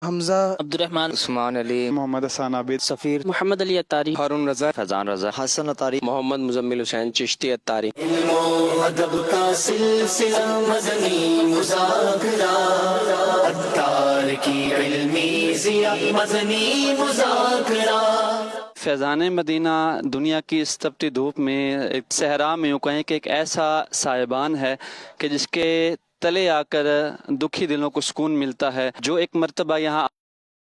حمزہ، عبد الرحمن، عثمان علی، محمد حسان عابد، سفیر، محمد علی اتاری، ہارون رضا، فیضان رضا، حسن اتاری، محمد مزمل حسین چشتی اتاری۔ علم و ادب کا سلسلہ مدنی مذاکرہ، اتار کی علمی ضیاء مدنی مذاکرہ۔ فیضان مدینہ دنیا کی اس تپتی دھوپ میں ایک صحرا میں یوں کہیں کہ ایک ایسا سائبان ہے کہ جس کے تلے آ کر دکھی دلوں کو سکون ملتا ہے۔ جو ایک مرتبہ یہاں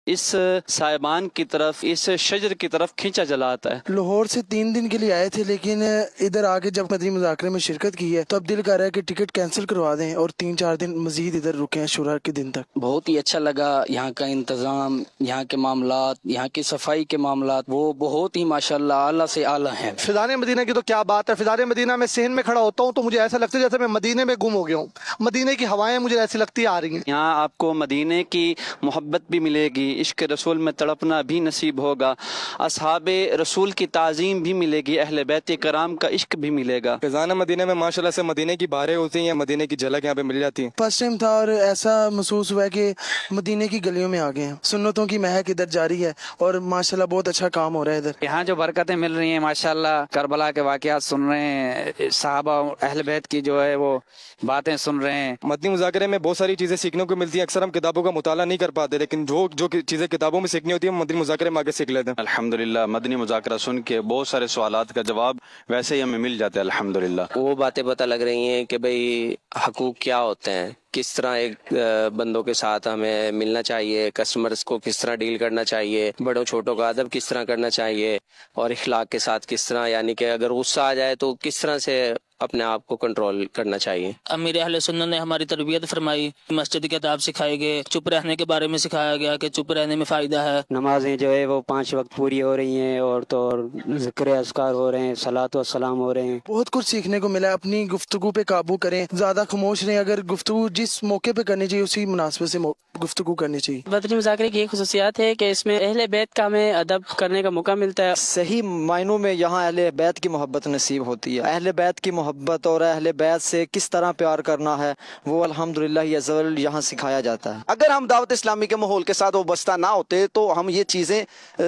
اس سائبان کی طرف، اس شجر کی طرف کھینچا چلا آتا ہے۔ لاہور سے 3 دن کے لیے آئے تھے، لیکن ادھر آگے جب مدنی مذاکرے میں شرکت کی ہے تو اب دل کر رہا ہے کہ ٹکٹ کینسل کروا دیں اور 3-4 دن مزید ادھر رکیں عاشوراء کے دن تک۔ بہت ہی اچھا لگا، یہاں کا انتظام، یہاں کے معاملات، یہاں کی صفائی کے معاملات وہ بہت ہی ماشاءاللہ اعلیٰ سے اعلیٰ ہیں۔ فیضان مدینہ کی تو کیا بات ہے۔ فیضان مدینہ میں صحن میں کھڑا ہوتا ہوں تو مجھے ایسا لگتا ہے جیسے میں مدینے میں گم ہو گیا ہوں۔ مدینے کی ہوائیں مجھے ایسی لگتی آ رہی ہیں۔ یہاں آپ کو مدینے کی محبت بھی ملے گی، عشق رسول میں تڑپنا بھی نصیب ہوگا، اصحاب رسول کی تعظیم بھی ملے گی، اہل بیت کرام کا عشق بھی ملے گا۔ فیضان مدینہ میں ماشاءاللہ سے مدینے کی باریں ہوتی ہیں، مدینے کی جھلک یہاں پہ مل جاتی ہے۔ فرسٹ ٹائم تھا اور ایسا محسوس ہوا ہے کہ مدینے کی گلیوں میں آ گئے ہیں۔ سنتوں کی مہک ادھر جاری ہے اور ماشاءاللہ بہت اچھا کام ہو رہا ہے ادھر۔ یہاں جو برکتیں مل رہی ہیں ماشاءاللہ، کربلا کے واقعات سن رہے ہیں، صحابہ اہل بیت کی جو ہے وہ باتیں سن رہے ہیں۔ مدنی مذاکرے میں بہت ساری چیزیں سیکھنے کو ملتی ہیں۔ اکثر ہم کتابوں کا مطالعہ نہیں کر پاتے، لیکن جو چیزیں کتابوں میں سیکھنی ہوتی ہیں مدنی مذاکرے میں آگے سیکھ لیتے ہیں۔ الحمدللہ مدنی مذاکرہ سن کے بہت سارے سوالات کا جواب ویسے ہی ہمیں مل جاتا ہے الحمدللہ۔ وہ باتیں پتہ لگ رہی ہیں کہ بھئی حقوق کیا ہوتے ہیں، کس طرح ایک بندوں کے ساتھ ہمیں ملنا چاہیے، کسٹمرز کو کس طرح ڈیل کرنا چاہیے، بڑوں چھوٹوں کا ادب کس طرح کرنا چاہیے، اور اخلاق کے ساتھ کس طرح، یعنی کہ اگر غصہ آ جائے تو کس طرح سے اپنے آپ کو کنٹرول کرنا چاہیے۔ امیر اہل سنت نے ہماری تربیت فرمائی، مسجد کے آداب سکھائے گئے، چپ رہنے کے بارے میں سکھایا گیا کہ چپ رہنے میں فائدہ ہے۔ نمازیں جو ہے وہ 5 وقت پوری ہو رہی ہیں، اور تو ذکر اذکار ہو رہے ہیں، صلاۃ و سلام ہو رہے ہیں۔ بہت کچھ سیکھنے کو ملا۔ اپنی گفتگو پہ قابو کریں، زیادہ خاموش رہیں، اگر گفتگو جس موقع پہ کرنی چاہیے اسی مناسبت سے گفتگو کرنی چاہیے۔ مدنی مذاکرے کی ایک خصوصیات ہے کہ اس میں اہل بیت کا ہمیں ادب کرنے کا موقع ملتا ہے۔ صحیح معنوں میں یہاں اہل بیت کی محبت نصیب ہوتی ہے۔ اہل بیت کی محبت اور اہل بیت سے کس طرح پیار کرنا ہے وہ الحمدللہ عز و جل یہاں سکھایا جاتا ہے۔ اگر ہم دعوت اسلامی کے ماحول کے ساتھ وابستہ نہ ہوتے تو ہم یہ چیزیں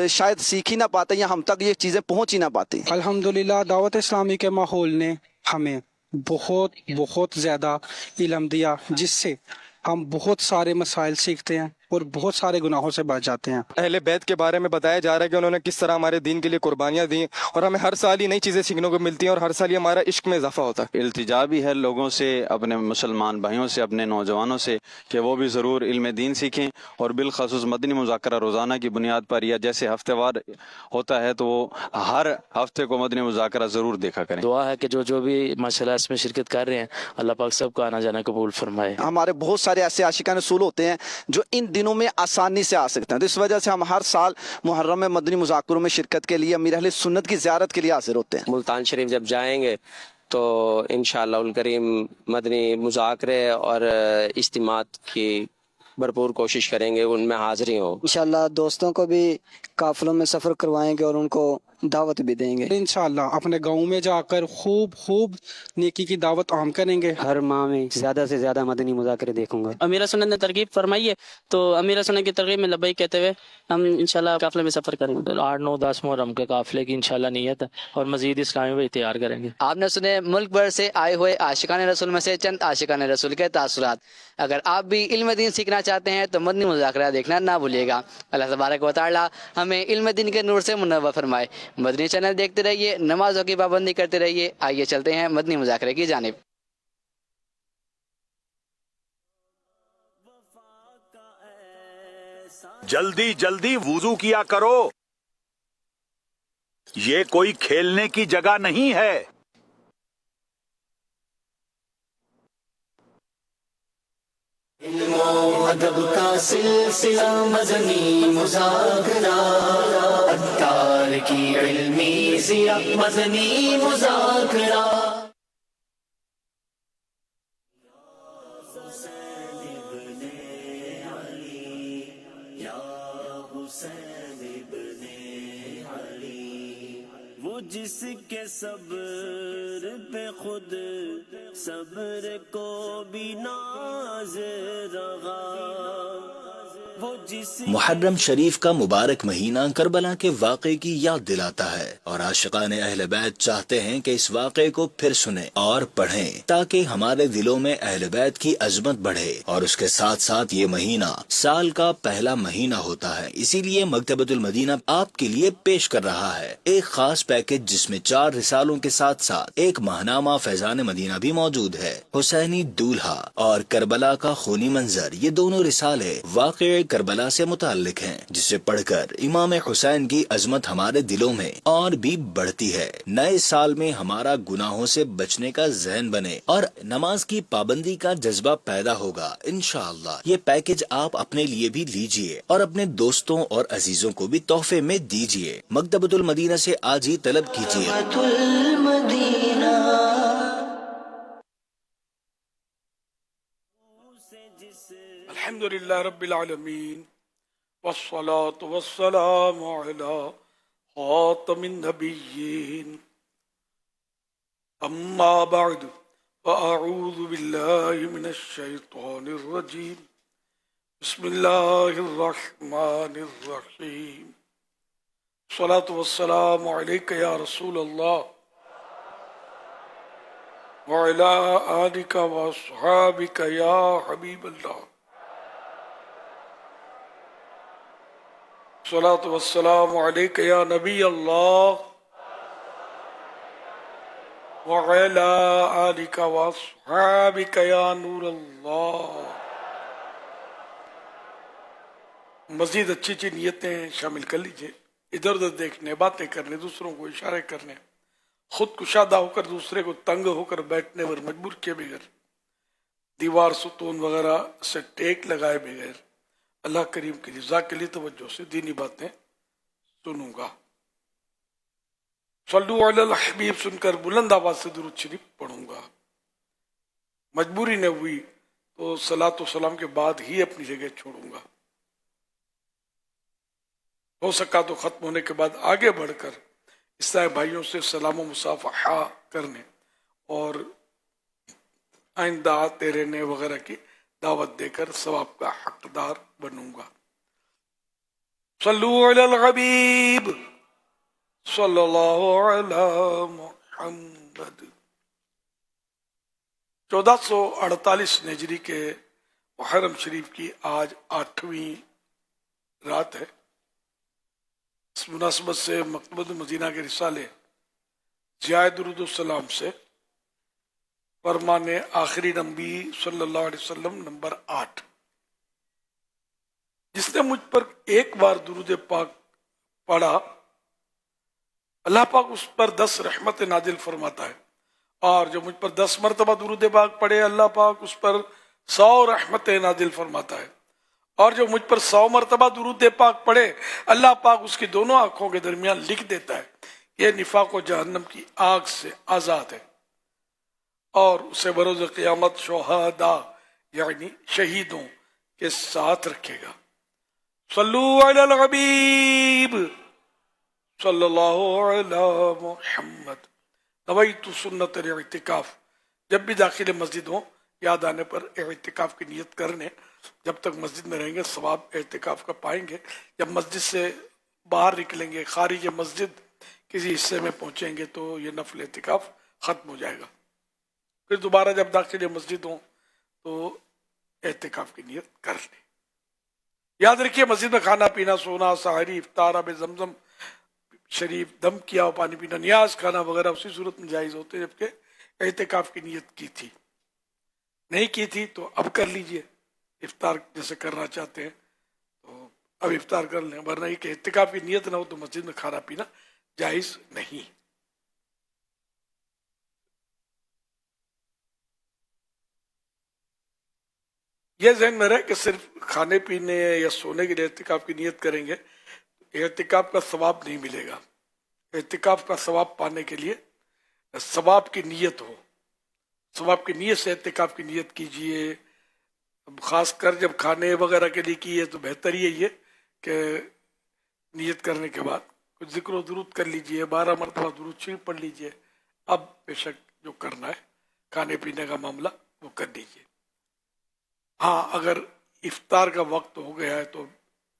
شاید سیکھ ہی نہ پاتے یا ہم تک یہ چیزیں پہنچ ہی نہ پاتی۔ الحمدللہ دعوت اسلامی کے ماحول نے ہمیں بہت زیادہ علم دیا، جس سے ہم بہت سارے مسائل سیکھتے ہیں اور بہت سارے گناہوں سے بچ جاتے ہیں۔ اہل بیت کے بارے میں بتایا جا رہا ہے کہ انہوں نے کس طرح ہمارے دین کے لیے قربانیاں دی، اور ہمیں ہر سال ہی نئی چیزیں سیکھنے کو ملتی ہیں اور ہر سال ہی ہمارا عشق میں اضافہ ہوتا ہے۔ التجا بھی ہے لوگوں سے، اپنے مسلمان بھائیوں سے، اپنے نوجوانوں سے کہ وہ بھی ضرور علم دین سیکھیں، اور بالخصوص مدنی مذاکرہ روزانہ کی بنیاد پر یا جیسے ہفتے وار ہوتا ہے تو وہ ہر ہفتے کو مدنی مذاکرہ ضرور دیکھا کریں۔ دعا ہے کہ جو بھی ماشاءاللہ اس میں شرکت کر رہے ہیں اللہ پاک سب کو آنا جانا قبول فرمائے۔ ہمارے بہت سارے ایسے عاشقان رسول ہوتے ہیں جو ان دنوں میں آسانی سے آ سکتے ہیں، تو اس وجہ سے ہم ہر سال محرم میں مدنی مذاکروں میں شرکت کے لیے امیر اہل سنت کی زیارت کے لیے حاضر ہوتے ہیں۔ ملتان شریف جب جائیں گے تو انشاءاللہ الکریم مدنی مذاکرے اور اجتماعات کی بھرپور کوشش کریں گے ان میں حاضری ہو۔ انشاءاللہ دوستوں کو بھی قافلوں میں سفر کروائیں گے اور ان کو دعوت بھی دیں گے۔ انشاءاللہ اپنے گاؤں میں جا کر خوب نیکی کی دعوت عام کریں گے۔ ہر ماہ میں زیادہ سے زیادہ مدنی مذاکرے دیکھوں گا۔ امیر سنت نے ترغیب فرمائی ہے تو امیر سنت کی ترغیب میں لبیک کہتے ہوئے ہم انشاءاللہ قافلے میں سفر کریں گے۔ 8، 9، 10 محرم کے قافلے کی انشاءاللہ نیت ہے اور مزید اسلامی بھی تیار کریں گے۔ آپ نے سنے ملک بھر سے آئے ہوئے عاشقان رسول میں سے چند عاشقان رسول کے تاثرات۔ اگر آپ بھی علم دین سیکھنا چاہتے ہیں تو مدنی مذاکرہ دیکھنا نہ بھولیے گا۔ اللہ تبارک و تعالی ہمیں علم دین کے نور سے منور فرمائے۔ مدنی چینل دیکھتے رہیے، نمازوں کی پابندی کرتے رہیے۔ آئیے چلتے ہیں مدنی مذاکرے کی جانب۔ جلدی جلدی وضو کیا کرو، یہ کوئی کھیلنے کی جگہ نہیں ہے۔ علم و ادب کا سلسلہ مدنی مذاکرہ، اتار کی علمی ضیاء مدنی مذاکرہ۔ وہ جس کے صبر پہ خود صبر کو بھی ناز رہا، وہ محرم شریف کا مبارک مہینہ کربلا کے واقعے کی یاد دلاتا ہے اور عاشقان اہل بیت چاہتے ہیں کہ اس واقعے کو پھر سنیں اور پڑھیں تاکہ ہمارے دلوں میں اہل بیت کی عظمت بڑھے، اور اس کے ساتھ ساتھ یہ مہینہ سال کا پہلا مہینہ ہوتا ہے۔ اسی لیے مکتبۃ المدینہ آپ کے لیے پیش کر رہا ہے ایک خاص پیکج جس میں 4 رسالوں کے ساتھ ساتھ ایک ماہنامہ فیضان مدینہ بھی موجود ہے۔ حسینی دولہا اور کربلا کا خونی منظر، یہ دونوں رسالے واقعہ کربلا سے متعلق ہیں، جسے پڑھ کر امام حسین کی عظمت ہمارے دلوں میں اور بھی بڑھتی ہے۔ نئے سال میں ہمارا گناہوں سے بچنے کا ذہن بنے اور نماز کی پابندی کا جذبہ پیدا ہوگا انشاءاللہ۔ یہ پیکج آپ اپنے لیے بھی لیجئے اور اپنے دوستوں اور عزیزوں کو بھی تحفے میں دیجئے۔ مکتبۃ المدینہ سے آج ہی طلب کیجئے۔ الحمدللہ رب العالمین والصلاة والسلام علی خاتم النبیین، اما بعد فاعوذ باللہ من الشیطان الرجیم، بسم اللہ الرحمن الرحیم، الصلاة والسلام علیک یا رسول اللہ وعلی آلک واصحابک یا حبیب اللہ، الصلاة والسلام علیک یا نبی اللہ وعلی آلک واصحابک یا نور اللہ۔ مزید اچھی اچھی نیتیں شامل کر لیجئے، ادھر ادھر دیکھنے، باتیں کرنے، دوسروں کو اشارے کرنے، خود کشادہ ہو کر دوسرے کو تنگ ہو کر بیٹھنے پر مجبور کیے بغیر، دیوار ستون وغیرہ سے ٹیک لگائے بغیر اللہ کریم کی رضا کے لیے توجہ سے دینی باتیں سنوں گا۔ صلو علی الحبیب سن کر بلند آواز سے درود شریف پڑھوں گا۔ مجبوری نہ ہوئی تو صلاۃ و سلام کے بعد ہی اپنی جگہ چھوڑوں گا، ہو سکا تو ختم ہونے کے بعد آگے بڑھ کر عیسائی بھائیوں سے سلام و مصافحہ کرنے اور آئندہ آتے رہنے وغیرہ کی دعوت دے کر ثواب کا حقدار بنوں گا۔ صلو علی الحبیب صلی اللہ علی محمد۔ 1448 ہجری کے محرم شریف کی آج 8ویں رات ہے۔ اس مناسبت سے مکتبۃ المدینہ کے رسالے ضیاء درود السلام سے فرمان آخری نبی صلی اللہ علیہ وسلم نمبر 8، جس نے مجھ پر ایک بار درود پاک پڑھا اللہ پاک اس پر 10 رحمت نازل فرماتا ہے، اور جو مجھ پر 10 مرتبہ درود پاک پڑھے اللہ پاک اس پر 100 رحمت نازل فرماتا ہے، اور جو مجھ پر 100 مرتبہ درود پاک پڑھے اللہ پاک اس کی دونوں آنکھوں کے درمیان لکھ دیتا ہے یہ نفاق و جہنم کی آگ سے آزاد ہے، اور اسے بروز قیامت شہداء یعنی شہیدوں کے ساتھ رکھے گا۔ صلو علی الحبیب صلی اللہ علی محمد۔ نویت سنت الاعتکاف، جب بھی داخل مسجد ہوں یاد آنے پر اعتکاف کی نیت کرنے، جب تک مسجد میں رہیں گے ثواب اعتکاف کا پائیں گے، جب مسجد سے باہر نکلیں گے خارج مسجد کسی حصے میں پہنچیں گے تو یہ نفل اعتکاف ختم ہو جائے گا، پھر دوبارہ جب داخل مسجد ہوں تو اعتکاف کی نیت کر لیں۔ یاد رکھیے مسجد میں کھانا پینا، سونا، سحری، افطار، آب زمزم شریف، دم کیا ہوا پانی پینا، نیاز کھانا وغیرہ اسی صورت میں جائز ہوتے ہیں جبکہ اعتکاف کی نیت کی تھی، نہیں کی تھی تو اب کر لیجئے، افطار جیسے کرنا چاہتے ہیں تو اب افطار کر لیں، ورنہ یہ کہ اعتکاف کی نیت نہ ہو تو مسجد میں کھانا پینا جائز نہیں۔ یہ ذہن میں رہے کہ صرف کھانے پینے یا سونے کے لیے اعتکاف کی نیت کریں گے اعتکاف کا ثواب نہیں ملے گا۔ اعتکاف کا ثواب پانے کے لیے ثواب کی نیت ہو، ثواب کی نیت سے اعتکاف کی نیت کیجئے، خاص کر جب کھانے وغیرہ کے لیے کی ہے تو بہتر یہ کہ نیت کرنے کے بعد کچھ ذکر و درود کر لیجئے، 12 مرتبہ درود شریف پڑھ لیجئے، اب بے شک جو کرنا ہے کھانے پینے کا معاملہ وہ کر لیجئے۔ ہاں اگر افطار کا وقت ہو گیا ہے تو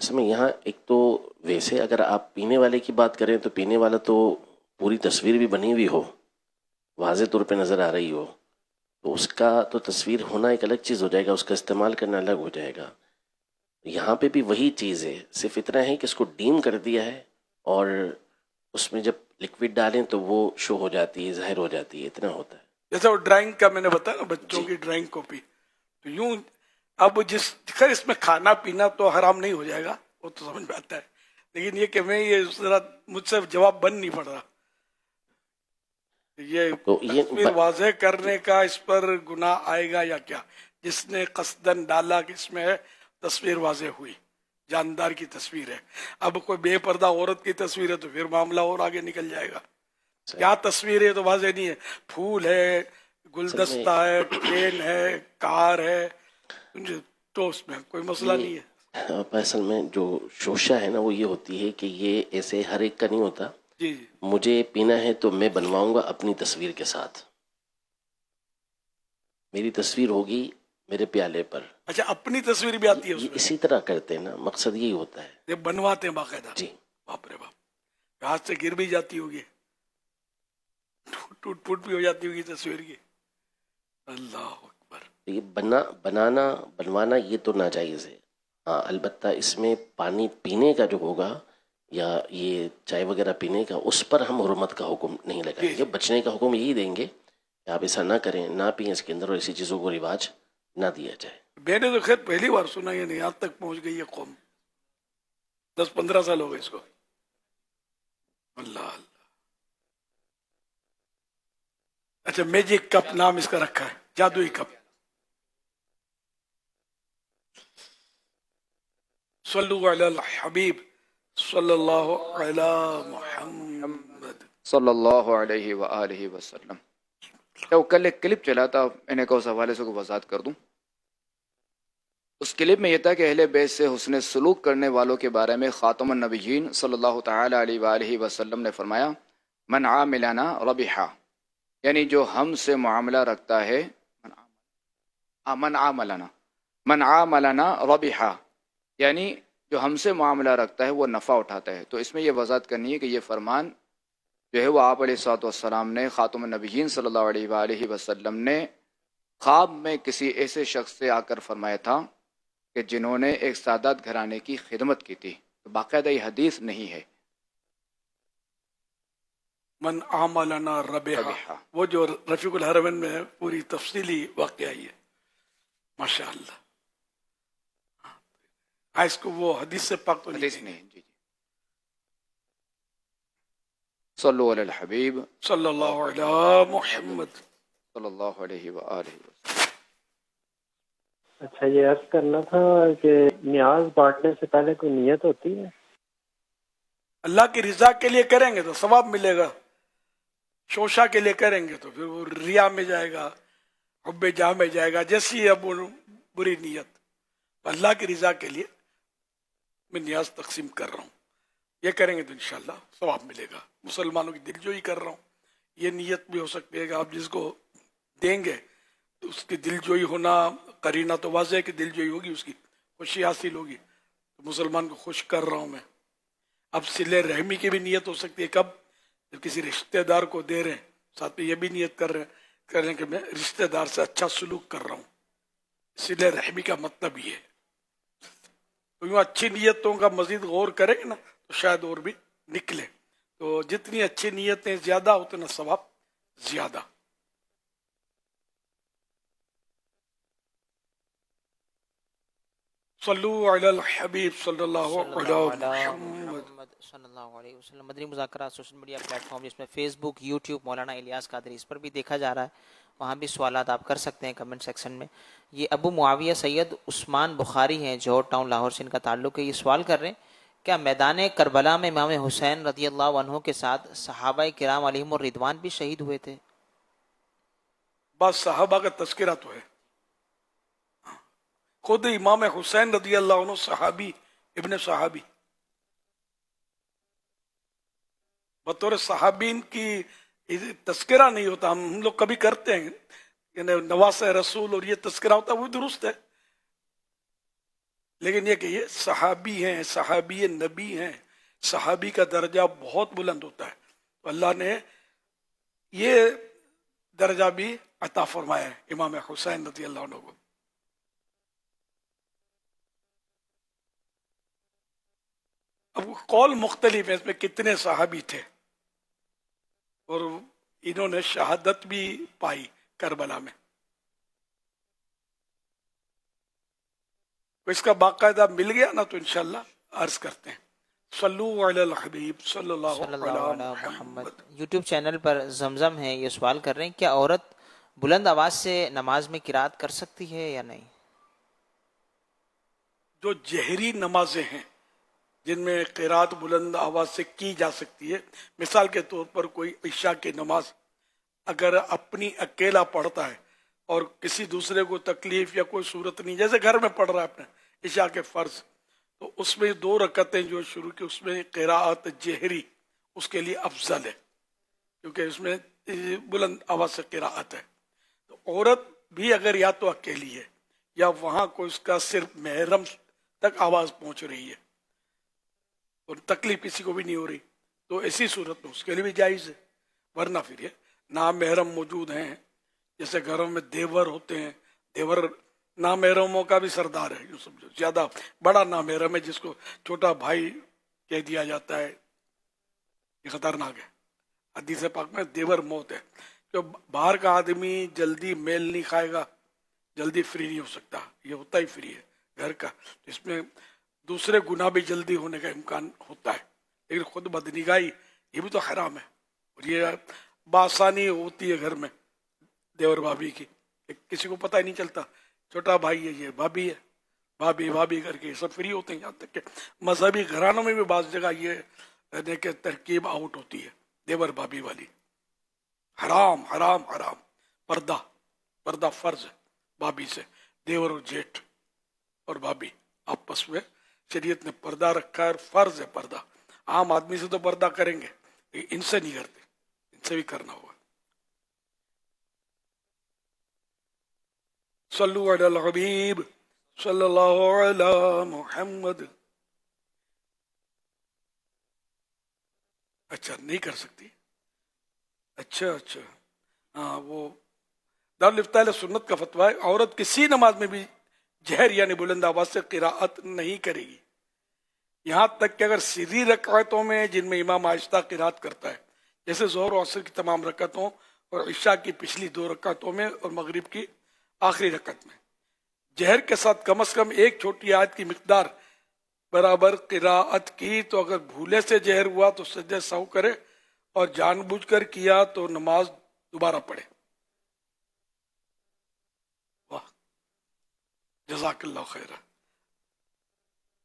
اس میں یہاں ایک تو ویسے اگر آپ پینے والے کی بات کریں تو پینے والا تو پوری تصویر بھی بنی ہوئی ہو، واضح طور پہ نظر آ رہی ہو، تو اس کا تو تصویر ہونا ایک الگ چیز ہو جائے گا، اس کا استعمال کرنا الگ ہو جائے گا. یہاں پہ بھی وہی چیز ہے، صرف اتنا ہے کہ اس کو ڈیم کر دیا ہے اور اس میں جب لکوڈ ڈالیں تو وہ شو ہو جاتی ہے، ظاہر ہو جاتی ہے، اتنا ہوتا ہے. جیسے وہ ڈرائنگ کا میں نے بتایا نا، بچوں کی ڈرائنگ کاپی، تو یوں اب خیر اس میں کھانا پینا تو حرام نہیں ہو جائے گا، وہ تو سمجھ میں آتا ہے، لیکن یہ کہ میں یہ ذرا مجھ سے جواب بن نہیں پڑ رہا، یہ تصویر واضح کرنے کا اس پر گناہ آئے گا یا کیا؟ جس نے قصدن ڈالا کہ اس میں تصویر واضح ہوئی، جاندار کی تصویر ہے. اب کوئی بے پردہ عورت کی تصویر ہے تو پھر معاملہ اور آگے نکل جائے گا. کیا تصویر ہے تو واضح نہیں ہے، پھول ہے، گلدستہ ہے، ٹرین ہے، کار ہے، تو اس میں کوئی مسئلہ نہیں ہے. اصل میں جو شوشہ ہے نا وہ یہ ہوتی ہے کہ یہ ایسے ہر ایک کا نہیں ہوتا. جی مجھے پینا ہے تو میں بنواؤں گا اپنی تصویر کے ساتھ، میری تصویر ہوگی میرے پیالے پر. اچھا اپنی تصویر بھی آتی ہے اس میں؟ اسی طرح کرتے ہیں نا، مقصد یہی ہوتا ہے. یہ بنواتے ہیں باقاعدہ؟ جی. باپ رے باپ، ہاتھ سے گر بھی جاتی ہوگی، ٹوٹ پھوٹ بھی ہو جاتی ہوگی تصویر کی. اللہ اکبر. یہ بنوانا یہ تو ناجائز ہے. ہاں البتہ اس میں پانی پینے کا جو ہوگا یا یہ چائے وغیرہ پینے کا، اس پر ہم حرمت کا حکم نہیں لگائیں گے، بچنے کا حکم یہی دیں گے کہ آپ ایسا نہ کریں، نہ پئیں اس کے اندر، اور ایسی چیزوں کو رواج نہ دیا جائے. میں نے تو خیر پہلی بار سنا، یہ نہیں یہاں تک پہنچ گئی ہے قوم، 10-15 سال ہو گئے اس کو. اللہ اللہ. اچھا میجک کپ نام اس کا رکھا ہے، جادوئی کپ. صلو علی الحبیب صلی اللہ علی محمد صلی اللہ علیہ وآلہ وسلم. وہ کل ایک کلپ چلا تھا، میں نے کہا اس حوالے سے کو وضاحت کر دوں. اس کلپ میں یہ تھا کہ اہل بیت سے حسن سلوک کرنے والوں کے بارے میں خاتم النبیین صلی اللہ تعالی علیہ وآلہ وسلم نے فرمایا من عاملنا ربحا، یعنی جو ہم سے معاملہ رکھتا ہے، من عاملنا ربحا، یعنی جو ہم سے معاملہ رکھتا ہے وہ نفع اٹھاتا ہے. تو اس میں یہ وضاحت کرنی ہے کہ یہ فرمان جو ہے وہ آپ علیہ الصلوۃ والسلام نے، خاتم النبیین صلی اللہ علیہ وآلہ وسلم نے خواب میں کسی ایسے شخص سے آ کر فرمایا تھا کہ جنہوں نے ایک سادات گھرانے کی خدمت کی تھی. تو باقاعدہ یہ حدیث نہیں ہے. من عاملنا ربحا، وہ جو رفیق الحرمین میں پوری تفصیلی واقعہ ہے، ماشاء اللہ. اس کو وہ حدیث سے پاک تو حدیث نہیں. جی جی. صلو علی الحبیب صلی اللہ علی محمد صلی اللہ علیہ وآلہ وسلم. اچھا یہ عرض کرنا تھا کہ نیاز بانٹنے سے پہلے کوئی نیت ہوتی ہے؟ اللہ کی رضا کے لیے کریں گے تو ثواب ملے گا، شوشا کے لیے کریں گے تو پھر وہ ریا میں جائے گا، حب جاہ میں جائے گا. جیسی اب بری نیت، اللہ کی رضا کے لیے میں نیاز تقسیم کر رہا ہوں، یہ کریں گے تو انشاءاللہ ثواب ملے گا. مسلمانوں کی دل جوئی کر رہا ہوں، یہ نیت بھی ہو سکتی ہے کہ آپ جس کو دیں گے تو اس کی دل جوئی ہونا، قرینہ تو واضح ہے کہ دل جوئی ہوگی، اس کی خوشی حاصل ہوگی، تو مسلمان کو خوش کر رہا ہوں میں. اب صلہ رحمی کی بھی نیت ہو سکتی ہے، کب؟ جب کسی رشتہ دار کو دے رہے ہیں، ساتھ میں یہ بھی نیت کر رہے ہیں کہ میں رشتہ دار سے اچھا سلوک کر رہا ہوں. صلہ رحمی کا مطلب یہ ہے. تو یوں اچھی نیتوں کا مزید غور کریں گے نا تو شاید اور بھی نکلے. تو جتنی اچھی نیتیں زیادہ اتنا ثواب زیادہ. صلو علی الحبیب صلی اللہ علیہ محمد صلی اللہ علیہ وسلم. مدنی مذاکرات سوشل میڈیا پلیٹ فارم جس میں فیس بک، یوٹیوب مولانا الیاس قادری، اس پر بھی دیکھا جا رہا ہے، وہاں بھی سوالات آپ کر سکتے ہیں کمنٹ سیکشن میں. یہ ابو معاویہ سید عثمان بخاری ہیں، جوہر ٹاؤن لاہور سے ان کا تعلق ہے. یہ سوال کر رہے ہیں کیا میدان کربلا میں امام حسین رضی اللہ عنہ کے ساتھ صحابہ کرام علیہم الرضوان بھی شہید ہوئے تھے؟ بس صحابہ کا تذکرہ تو ہے، خود امام حسین رضی اللہ عنہ صحابی، ابن صحابی، بطور صحابین کی تذکرہ نہیں ہوتا. ہم لوگ کبھی کرتے ہیں یعنی نواسہ رسول اور یہ تذکرہ ہوتا ہے، وہ درست ہے، لیکن یہ کہ یہ صحابی ہیں, صحابی نبی ہیں, صحابی کا درجہ بہت بلند ہوتا ہے, تو اللہ نے یہ درجہ بھی عطا فرمایا ہے امام حسین رضی اللہ عنہ کو. اب قول مختلف ہے اس میں کتنے صحابی تھے, اور انہوں نے شہادت بھی پائی کربلا میں. اس کا باقاعدہ مل گیا نا تو انشاءاللہ عرض کرتے ہیں. صلو علی الحبیب صلی اللہ علیہ محمد. یوٹیوب چینل پر زمزم ہے, یہ سوال کر رہے ہیں کیا عورت بلند آواز سے نماز میں قرات کر سکتی ہے یا نہیں؟ جو جہری نمازیں ہیں جن میں قرات بلند آواز سے کی جا سکتی ہے, مثال کے طور پر کوئی عشاء کی نماز اگر اپنی اکیلا پڑھتا ہے اور کسی دوسرے کو تکلیف یا کوئی صورت نہیں, جیسے گھر میں پڑھ رہا ہے اپنے عشاء کے فرض, تو اس میں 2 رکعتیں جو شروع کی اس میں قراءت جہری اس کے لیے افضل ہے, کیونکہ اس میں بلند آواز سے قراءت ہے. تو عورت بھی اگر یا تو اکیلی ہے یا وہاں کوئی اس کا صرف محرم تک آواز پہنچ رہی ہے اور تکلیف کسی کو بھی نہیں ہو رہی, تو ایسی صورت میں اس کے لیے بھی جائز ہے. ورنہ پھر یہ نامحرم موجود ہیں, جیسے گھروں میں دیور ہوتے ہیں, دیور نامحرموں کا بھی سردار ہے, جو سمجھو زیادہ بڑا نامحرم ہے جس کو چھوٹا بھائی کہہ دیا جاتا ہے, یہ خطرناک ہے. حدیث پاک میں دیور موت ہے. جو باہر کا آدمی جلدی میل نہیں کھائے گا, جلدی فری نہیں ہو سکتا, یہ ہوتا ہی فری ہے گھر کا, اس میں دوسرے گناہ بھی جلدی ہونے کا امکان ہوتا ہے. لیکن خود بدنگاہی یہ بھی تو حرام ہے, اور یہ بآسانی ہوتی ہے گھر میں دیور بھابھی کی, کسی کو پتہ ہی نہیں چلتا چھوٹا بھائی ہے یہ بھابھی ہے, بھابھی بھابھی کر کے سب فری ہوتے ہیں. یہاں تک کہ مذہبی گھرانوں میں بھی بعض جگہ یہ کہ ترکیب آؤٹ ہوتی ہے دیور بھابھی والی. حرام حرام حرام. پردہ پردہ فرض ہے بھابھی سے, دیور اور جیٹھ اور بھابھی آپس میں شریعت نے پردہ رکھا ہے اور فرض ہے پردہ. عام آدمی سے تو پردہ کریں گے, ان سے نہیں کرتے, ان سے بھی کرنا ہوگا. صلو علی الحبیب صلی اللہ علی محمد. اچھا نہیں کر سکتی, اچھا اچھا, ہاں وہ دارالفتہ اہل سنت کا فتویٰ ہے, عورت کسی نماز میں بھی جہر یعنی بلند آواز سے قراءت نہیں کرے گی, یہاں تک کہ اگر سری رکعتوں میں جن میں امام آہستہ قراءت کرتا ہے, جیسے ظہر و عصر کی تمام رکعتوں اور عشاء کی پچھلی 2 رکعتوں میں اور مغرب کی آخری رکعت میں, جہر کے ساتھ کم از کم ایک چھوٹی آیت کی مقدار برابر قراءت کی, تو اگر بھولے سے جہر ہوا تو سجدہ سہو کرے, اور جان بوجھ کر کیا تو نماز دوبارہ پڑھے. واہ جزاک اللہ خیر.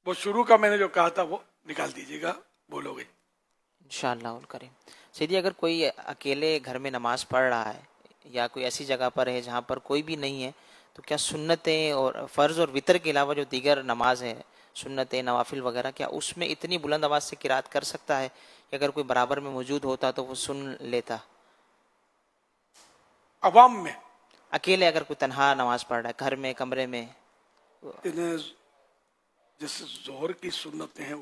وہ شروع کا میں نے جو کہا تھا وہ نکال دیجیے گا, بولو گے انشاءاللہ الکریم. سیدھی اگر کوئی اکیلے گھر میں نماز پڑھ رہا ہے یا کوئی ایسی جگہ پر ہے جہاں پر کوئی بھی نہیں ہے, تو کیا سنتیں اور فرض اور وتر کے علاوہ جو دیگر نماز ہے, سنتیں نوافل وغیرہ, کیا اس میں اتنی بلند آواز سے قرات کر سکتا ہے کہ اگر کوئی برابر میں موجود ہوتا تو وہ سن لیتا؟ عوام میں اکیلے اگر کوئی تنہا نماز پڑھ رہا ہے گھر میں کمرے میں, جیسے ظہر کی سنتیں ہیں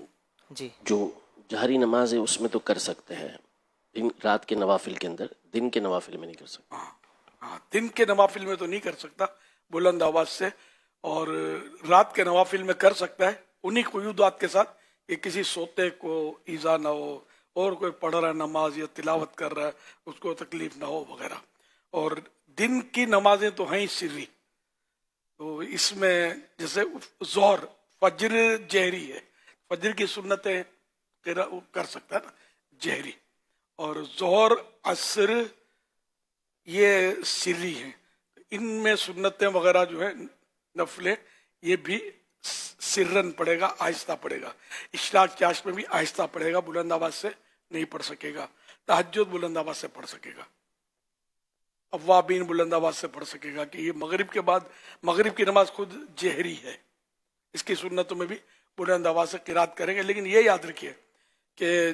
جی جو جہری نماز ہے اس میں تو کر سکتے ہیں, دن رات کے نوافل کے اندر, دن کے نوافل میں نہیں کر سکتے. ہاں دن کے نوافل میں تو نہیں کر سکتا بلند آواز سے, اور رات کے نوافل میں کر سکتا ہے انہی قیودات کے ساتھ کہ کسی سوتے کو ایذا نہ ہو, اور کوئی پڑھ رہا ہے نماز یا تلاوت کر رہا ہے اس کو تکلیف نہ ہو وغیرہ. اور دن کی نمازیں تو ہیں سری, تو اس میں جیسے ظہر فجر جہری ہے, فجر کی سنتیں کر سکتا ہے نا جہری, اور ظہر عصر یہ سری ہیں, ان میں سنتیں وغیرہ جو ہے نفلیں یہ بھی سرن پڑے گا, آہستہ پڑے گا. اشراق چاش میں بھی آہستہ پڑے گا, بلند آواز سے نہیں پڑھ سکے گا. تہجد بلند آواز سے پڑھ سکے گا, اوابین بلند آواز سے پڑھ سکے گا, کہ یہ مغرب کے بعد مغرب کی نماز خود جہری ہے, اس کی سنتوں میں بھی بلند آواز سے قرات کریں گے. لیکن یہ یاد رکھیے کہ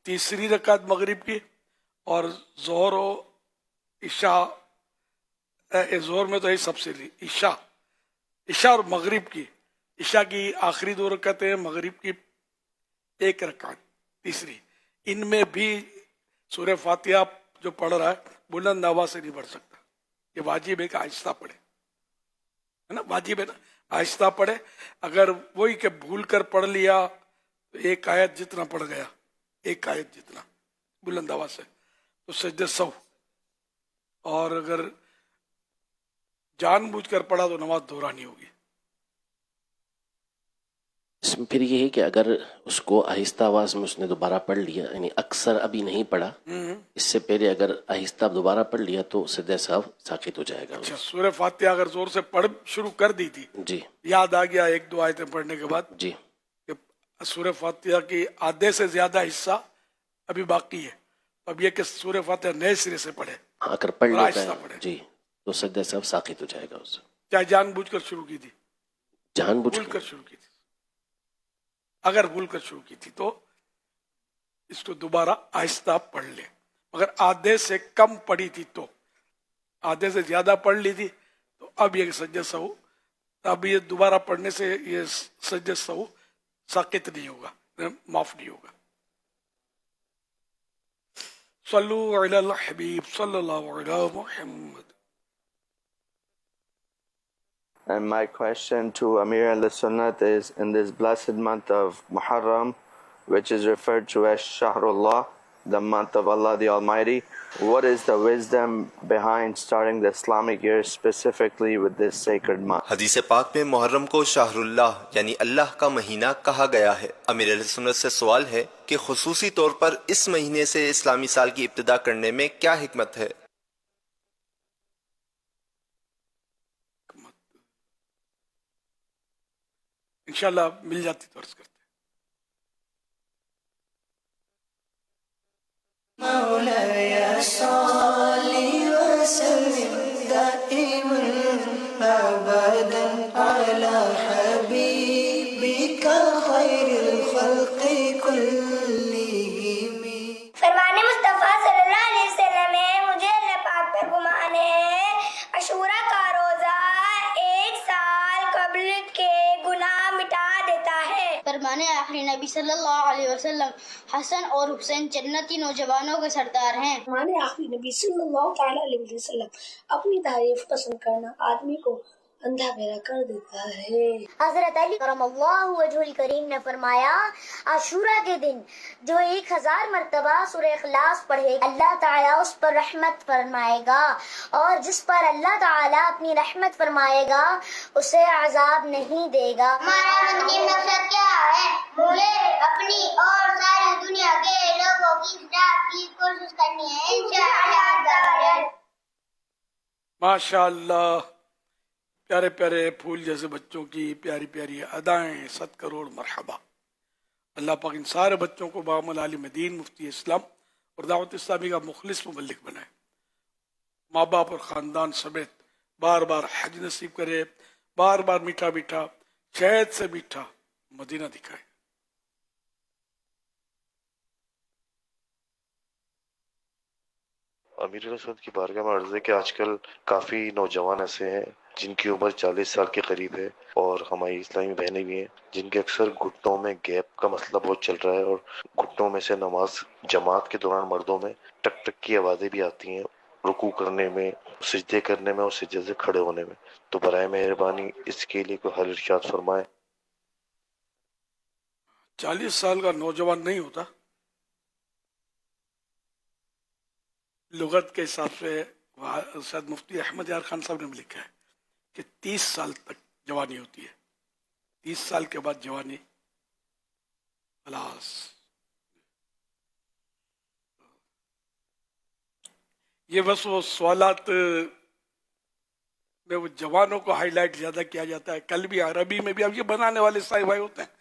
تیسری رکعت مغرب کی اور ظہر و عشاء, ظہر میں تو یہ سب سے عشاء عشاء اور مغرب کی، عشاء کی آخری 2 رکعتیں، مغرب کی 1 رکعت تیسری، ان میں بھی سورہ فاتحہ جو پڑھ رہا ہے بلند آواز سے نہیں پڑھ سکتا. یہ واجب ہے کہ آہستہ پڑھے، ہے نا، واجب ہے نا، آہستہ پڑھے. اگر وہی کہ بھول کر پڑھ لیا تو 1 آیت جتنا پڑھ گیا، 1 آیت جتنا بلند آواز سے، تو سجدہ سہو. اور اگر جان بوجھ کر پڑھا تو نماز دہرانی ہوگی. اس میں پھر یہ ہے کہ اگر اس کو آہستہ آواز میں اس نے دوبارہ پڑھ لیا، یعنی اکثر ابھی نہیں پڑھا، اس سے پہلے اگر آہستہ دوبارہ پڑھ لیا تو سجدہ سہو ساقط ہو جائے گا. اچھا، سورہ فاتحہ اگر زور سے پڑھ شروع کر دی تھی، جی، یاد آ گیا 1-2 آیتیں پڑھنے کے بعد جی، کہ سورہ فاتحہ کی آدھے سے زیادہ حصہ ابھی باقی ہے، اب یہ کہ سورہ فاتحہ نئے سرے سے پڑھے، اگر پڑھ اور لیتا آہستہ ہے پڑھے، جی تو سجدہ سہو ساقط ہو جائے گا. اس سے چاہے جان بوجھ کر شروع کی تھی، جان بوجھ بھول کر شروع کی تھی، اگر بھول کر شروع کی تھی تو اس کو دوبارہ آہستہ پڑھ لے. اگر آدھے سے کم پڑھی تھی تو، آدھے سے زیادہ پڑھ لی تھی تو اب یہ سجدہ سہو، اب یہ دوبارہ پڑھنے سے یہ سجدہ سہو ساقط نہیں ہوگا، معاف نہیں ہوگا. صلو علی الحبیب صلی اللہ علی محمد. And my question to Amir al-Sunnat is, in this blessed month of Muharram, which is referred to as Shahrullah, the month of Allah the Almighty, what is the wisdom behind starting the Islamic year specifically with this sacred month? حدیث پاک میں محرم کو شہر اللہ یعنی اللہ کا مہینہ کہا گیا ہے. امیر اہل سنت سے سوال ہے کہ خصوصی طور پر اس مہینے سے اسلامی سال کی ابتدا کرنے میں کیا حکمت ہے؟ انشاءاللہ مل جاتی تو عرض کرتے. مولاي صل وسلم دائما ابدا على حبيبك خير الخلق كلهم. فرمان مصطفیٰ صلی اللہ علیہ وسلم ہے، مجھے اللہ پاک پر گمان ہے عاشورہ کا روزہ 1 سال قبل کے گناہ مٹا دیتا ہے. فرمان آخری نبی صلی اللہ علیہ وسلم، حسن اور حسین جنتی نوجوانوں کے سردار ہیں. فرمان آخری نبی صلی اللہ تعالی علیہ وسلم، اپنی تعریف پسند کرنا آدمی کو اندھا بہرا کر دیتا ہے. حضرت علی کرم اللہ وجہ الکریم نے فرمایا عاشورہ کے دن جو 1000 مرتبہ سورہ اخلاص پڑھے اللہ تعالیٰ اس پر رحمت فرمائے گا، اور جس پر اللہ تعالیٰ اپنی رحمت فرمائے گا اسے عذاب نہیں دے گا. ہمارا مدنی مقصد کیا ہے؟ مجھے اپنی اور ساری دنیا کے لوگوں کی اصلاح کی کوشش کرنی ہے انشاءاللہ. ماشاءاللہ، پیارے پیارے پھول جیسے بچوں کی پیاری پیاری ادائیں، 100 کروڑ مرحبا. اللہ پاک ان سارے بچوں کو بعمل عالم دین، مفتی اسلام اور دعوت اسلامی کا مخلص مبلغ بنائے. ماں باپ اور خاندان سمیت بار بار حج نصیب کرے، بار بار میٹھا میٹھا شہد سے میٹھا مدینہ دکھائے. امیر علیہ سنت کی بارگاہ میں عرض ہے کہ آج کل کافی نوجوان ایسے ہیں جن کی عمر 40 سال کے قریب ہے، اور ہماری اسلامی بہنیں بھی ہیں جن کے اکثر گھٹنوں میں گیپ کا مسئلہ بہت چل رہا ہے، اور گھٹنوں میں سے نماز جماعت کے دوران مردوں میں ٹک ٹک کی آوازیں بھی آتی ہیں، رکوع کرنے میں، سجدے کرنے میں اور سجدے سے کھڑے ہونے میں. تو برائے مہربانی اس کے لیے کوئی حل ارشاد فرمائیں. 40 سال کا نوجوان نہیں ہوتا. لغت کے حساب سے شاید مفتی احمد یار خان صاحب نے بھی لکھا ہے کہ 30 سال تک جوانی ہوتی ہے، 30 سال کے بعد جوانی خلاص. یہ بس وہ سوالات میں وہ جوانوں کو ہائی لائٹ زیادہ کیا جاتا ہے. کل بھی عربی میں بھی اب یہ بنانے والے سائے بھائی ہوتے ہیں،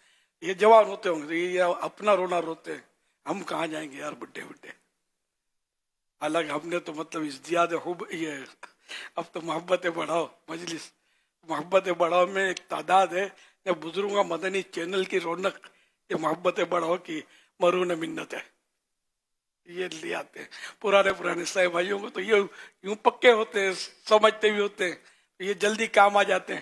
یہ جوان ہوتے ہوں گے، یہ اپنا رونا روتے ہیں، ہم کہاں جائیں گے یار بڈھے بڈھے. حالانکہ ہم نے تو مطلب ازدیاد حب، یہ اب تو محبت بڑھاؤ مجلس، محبت بڑھاؤ میں ایک تعداد ہے، یا بزرگوں مدنی چینل کی رونق یہ محبت بڑھاؤ کی مرون منت ہے. یہ لے آتے ہیں پرانے صاحب بھائیوں کو، تو یہ یوں پکے ہوتے ہیں، سمجھتے بھی ہوتے ہیں، یہ جلدی کام آ جاتے ہیں.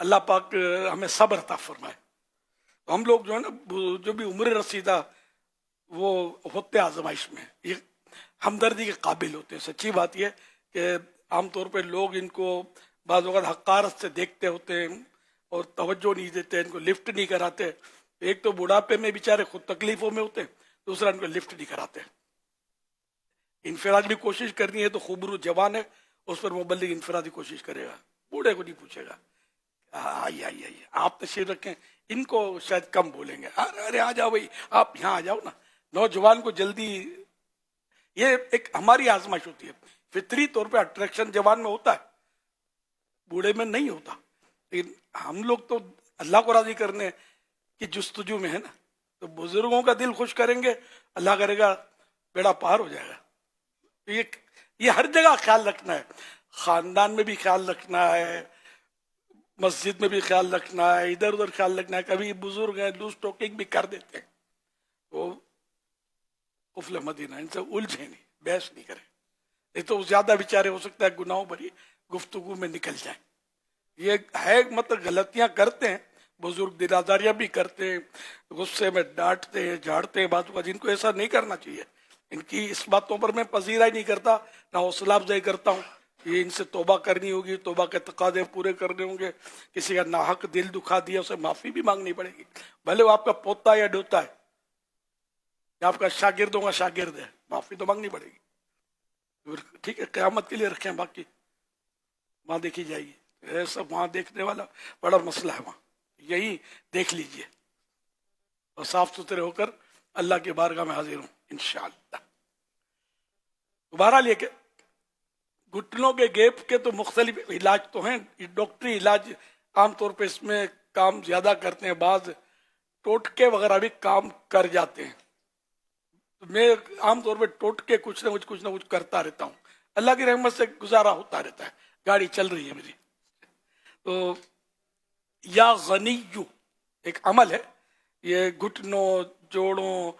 اللہ پاک ہمیں صبر عطا فرمائے. تو ہم لوگ جو ہے نا جو بھی عمر رسیدہ وہ ہوتے آزمائش میں یہ ہمدردی کے قابل ہوتے ہیں. سچی بات یہ کہ عام طور پہ لوگ ان کو بعض اوقات حقارت سے دیکھتے ہوتے ہیں اور توجہ نہیں دیتے, ان کو لفٹ نہیں کراتے. ایک تو بڑھاپے میں بیچارے خود تکلیفوں میں ہوتے ہیں, دوسرا ان کو لفٹ نہیں کراتے. انفراد بھی کوشش کرنی ہے تو خوبرو جوان ہے اس پر مبلغ انفرادی کوشش کرے گا, بوڑھے کو نہیں پوچھے گا آئیے آئیے آئیے آپ تشریف رکھیں. ان کو شاید کم بولیں گے, ارے آ جاؤ بھائی آپ یہاں آ جاؤ نا. نوجوان کو جلدی, یہ ایک ہماری آزمائش ہوتی ہے. فطری طور پہ اٹریکشن جوان میں ہوتا ہے, بوڑھے میں نہیں ہوتا. لیکن ہم لوگ تو اللہ کو راضی کرنے کی جستجو میں ہے نا, تو بزرگوں کا دل خوش کریں گے, اللہ کرے گا بیڑا پار ہو جائے گا. یہ ہر جگہ خیال رکھنا ہے, خاندان میں بھی خیال رکھنا ہے, مسجد میں بھی خیال رکھنا ہے, ادھر ادھر خیال رکھنا ہے. کبھی بزرگ ہیں لوز ٹاکنگ بھی کر دیتے ہیں, تو قفل مدینہ ان سے الجھے نہیں, بحث نہیں کریں. نہیں تو زیادہ بیچارے ہو سکتا ہے گناہوں بھری گفتگو میں نکل جائیں. یہ ہے مطلب غلطیاں کرتے ہیں بزرگ, دلاداریاں بھی کرتے ہیں, غصے میں ڈانٹتے ہیں جھاڑتے ہیں باتوں کا, جن کو ایسا نہیں کرنا چاہیے. ان کی اس باتوں پر میں پذیرائی نہیں کرتا, نہ حوصلہ افزائی کرتا ہوں. یہ ان سے توبہ کرنی ہوگی, توبہ کے تقاضے پورے کرنے ہوں گے. کسی کا ناحق دل دکھا دیا اسے معافی بھی مانگنی پڑے گی, بھلے وہ آپ کا پوتا یا ڈوتا ہے یا آپ کا شاگردوں کا شاگرد ہے, معافی تو مانگنی پڑے گی. ٹھیک ہے, قیامت کے لیے رکھیں, باقی وہاں دیکھی جائے گی. ایسا وہاں دیکھنے والا بڑا مسئلہ ہے, وہاں یہی دیکھ لیجئے اور صاف ستھرے ہو کر اللہ کے بارگاہ میں حاضر ہوں انشاءاللہ. بہرحال یہ کہ گھٹنوں کے گیپ کے تو مختلف علاج تو ہیں, ڈاکٹری علاج عام طور پہ اس میں کام زیادہ کرتے ہیں, بعض ٹوٹکے وغیرہ بھی کام کر جاتے ہیں. میں عام طور پہ ٹوٹکے کچھ نہ کچھ کرتا رہتا ہوں, اللہ کی رحمت سے گزارا ہوتا رہتا ہے, گاڑی چل رہی ہے میری. تو یا غنیو ایک عمل ہے, یہ گھٹنوں جوڑوں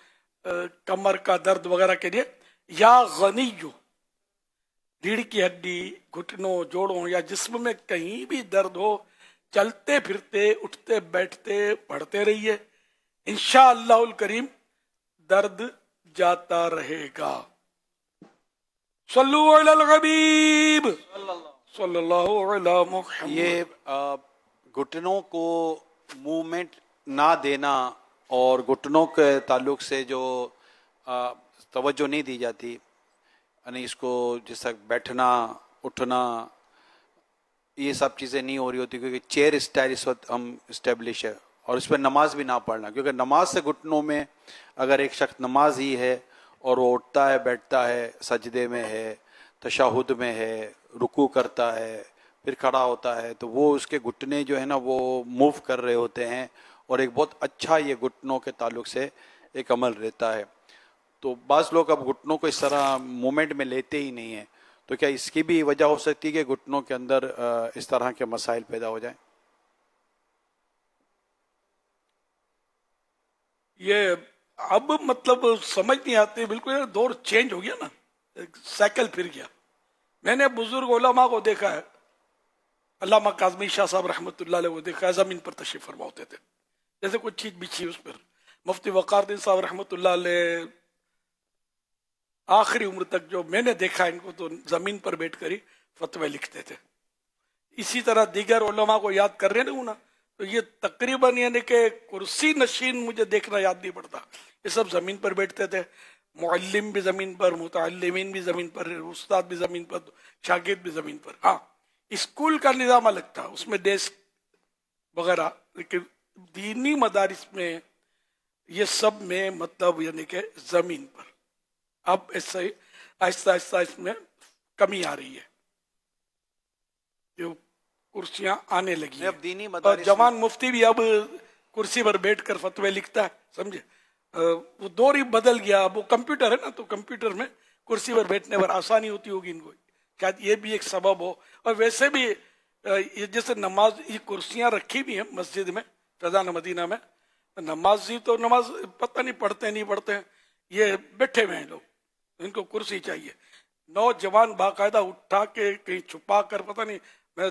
کمر کا درد وغیرہ کے لیے. یا غنیو, ریڑھ کی ہڈی, گھٹنوں جوڑوں یا جسم میں کہیں بھی درد ہو, چلتے پھرتے اٹھتے بیٹھتے پڑھتے رہیے, انشاءاللہ الکریم درد جاتا رہے گا. صلو علی الحبیب صلی اللہ علی محمد. یہ گھٹنوں کو موومنٹ نہ دینا اور گھٹنوں کے تعلق سے جو توجہ نہیں دی جاتی, یعنی اس کو جیسا بیٹھنا اٹھنا یہ سب چیزیں نہیں ہو رہی ہوتی, کیونکہ چیئر اسٹائل اس وقت ہم اسٹیبلش ہے. اور اس پہ نماز بھی نہ پڑھنا, کیونکہ نماز سے گھٹنوں میں اگر ایک شخص نماز ہی ہے اور وہ اٹھتا ہے بیٹھتا ہے, سجدے میں ہے, تشہد میں ہے, رکوع کرتا ہے, پھر کھڑا ہوتا ہے, تو وہ اس کے گھٹنے جو ہے نا وہ موو کر رہے ہوتے ہیں, اور ایک بہت اچھا یہ گھٹنوں کے تعلق سے ایک عمل رہتا ہے. تو بعض لوگ اب گھٹنوں کو اس طرح مومنٹ میں لیتے ہی نہیں ہیں, تو کیا اس کی بھی وجہ ہو سکتی ہے کہ گھٹنوں کے اندر اس طرح کے مسائل پیدا ہو جائیں؟ یہ اب مطلب سمجھ نہیں آتی, بالکل دور چینج ہو گیا نا, سائیکل پھر گیا. میں نے بزرگ علماء کو دیکھا ہے, علامہ کاظمی شاہ صاحب رحمۃ اللہ علیہ, وہ دیکھا ہے زمین پر تشریف فرما ہوتے تھے, جیسے کوئی چیز بچھی اس پر. مفتی وقار الدین صاحب رحمۃ اللہ علیہ آخری عمر تک جو میں نے دیکھا ان کو, تو زمین پر بیٹھ کر ہی فتوے لکھتے تھے. اسی طرح دیگر علماء کو یاد کر رہے ہوں نا, تو یہ تقریباً یعنی کہ کرسی نشین مجھے دیکھنا یاد نہیں پڑتا, یہ سب زمین پر بیٹھتے تھے. معلم بھی زمین پر, متعلمین بھی زمین پر, استاد بھی زمین پر, شاگرد بھی زمین پر. ہاں اسکول کا نظام الگ تھا, اس میں ڈیسک وغیرہ, لیکن دینی مدارس میں یہ سب میں مطلب یعنی کہ زمین پر. اب ایسا ہی آہستہ آہستہ اس میں کمی آ رہی ہے, جو کرسیاں آنے لگی اب دینی ہیں, اور مدارس جوان مفتی بھی اب کرسی پر بیٹھ کر فتوے لکھتا ہے, سمجھے. وہ دور ہی بدل گیا, اب وہ کمپیوٹر ہے نا, تو کمپیوٹر میں کرسی پر بیٹھنے پر آسانی ہوتی ہوگی ان کو, شاید یہ بھی ایک سبب ہو. اور ویسے بھی یہ جیسے نماز, یہ کرسیاں رکھی بھی ہیں مسجد میں فیضان مدینہ میں, نمازی تو نماز پتہ نہیں پڑھتے نہیں پڑھتے ہیں, یہ بیٹھے ہوئے ہیں لوگ, ان کو کرسی چاہیے. نوجوان باقاعدہ اٹھا کے کہیں چھپا کر, پتہ نہیں میں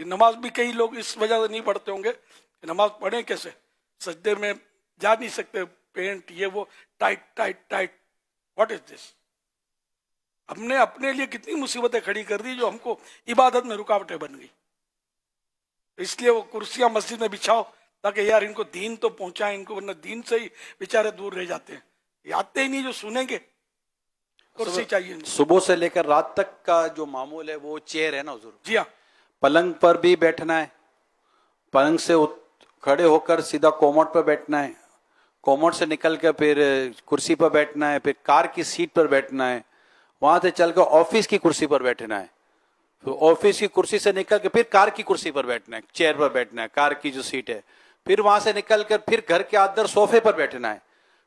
یہ نماز بھی کئی لوگ اس وجہ سے نہیں پڑھتے ہوں گے کہ نماز پڑھیں کیسے, سجدے میں جا نہیں سکتے, پینٹ یہ وہ tight tight tight. What is this? ہم نے اپنے لیے کتنی مصیبتیں کھڑی کر دی جو ہم کو عبادت میں رکاوٹیں بن گئی. اس لیے وہ کرسیاں مسجد میں بچھاؤ تاکہ یار ان کو دین تو پہنچائیں ان کو, ورنہ دین سے ہی بیچارے دور رہ جاتے ہیں. یہ آتے ہی نہیں جو سنیں گے. کرسی چاہیے. صبح سے لے کر رات تک کا جو معمول ہے وہ چیئر ہے نا حضور. جی ہاں, پلنگ پر بھی بیٹھنا ہے, پلنگ سے کھڑے ہو کر سیدھا کوموڈ پر بیٹھنا ہے, کوموڈ سے نکل کے پھر کرسی پر بیٹھنا ہے, پھر کار کی سیٹ پر بیٹھنا ہے, وہاں سے چل کے آفس کی کرسی پر بیٹھنا ہے, پھر آفس کی کرسی سے نکل کے پھر کار کی کرسی پر بیٹھنا ہے, چیئر پر بیٹھنا ہے, کار کی جو سیٹ ہے, پھر وہاں سے نکل کر پھر گھر کے اندر صوفے پر بیٹھنا ہے,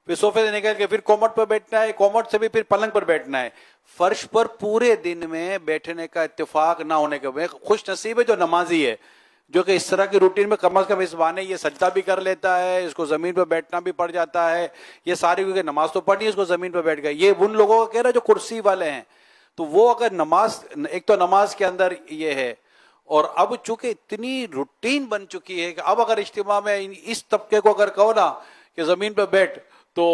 پھر صوفے سے نکل کے پھر کوموڈ پر بیٹھنا ہے, کوموڈ سے بھی پھر پلنگ پر بیٹھنا ہے. فرش پر پورے دن میں بیٹھنے کا اتفاق نہ ہونے کے بعد خوش نصیب ہے جو نمازی ہے, جو کہ اس طرح کی روٹین میں کم از کم اس بہانے یہ سجدہ بھی کر لیتا ہے, اس کو زمین پہ بیٹھنا بھی پڑ جاتا ہے, یہ ساری کیونکہ نماز تو پڑھنی ہے اس کو زمین پہ بیٹھ گئے. یہ ان لوگوں کا کہہ رہا ہے جو کرسی والے ہیں. تو وہ اگر نماز, ایک تو نماز کے اندر یہ ہے, اور اب چونکہ اتنی روٹین بن چکی ہے کہ اب اگر اجتماع میں اس طبقے کو اگر کہو نا کہ زمین پہ بیٹھ, تو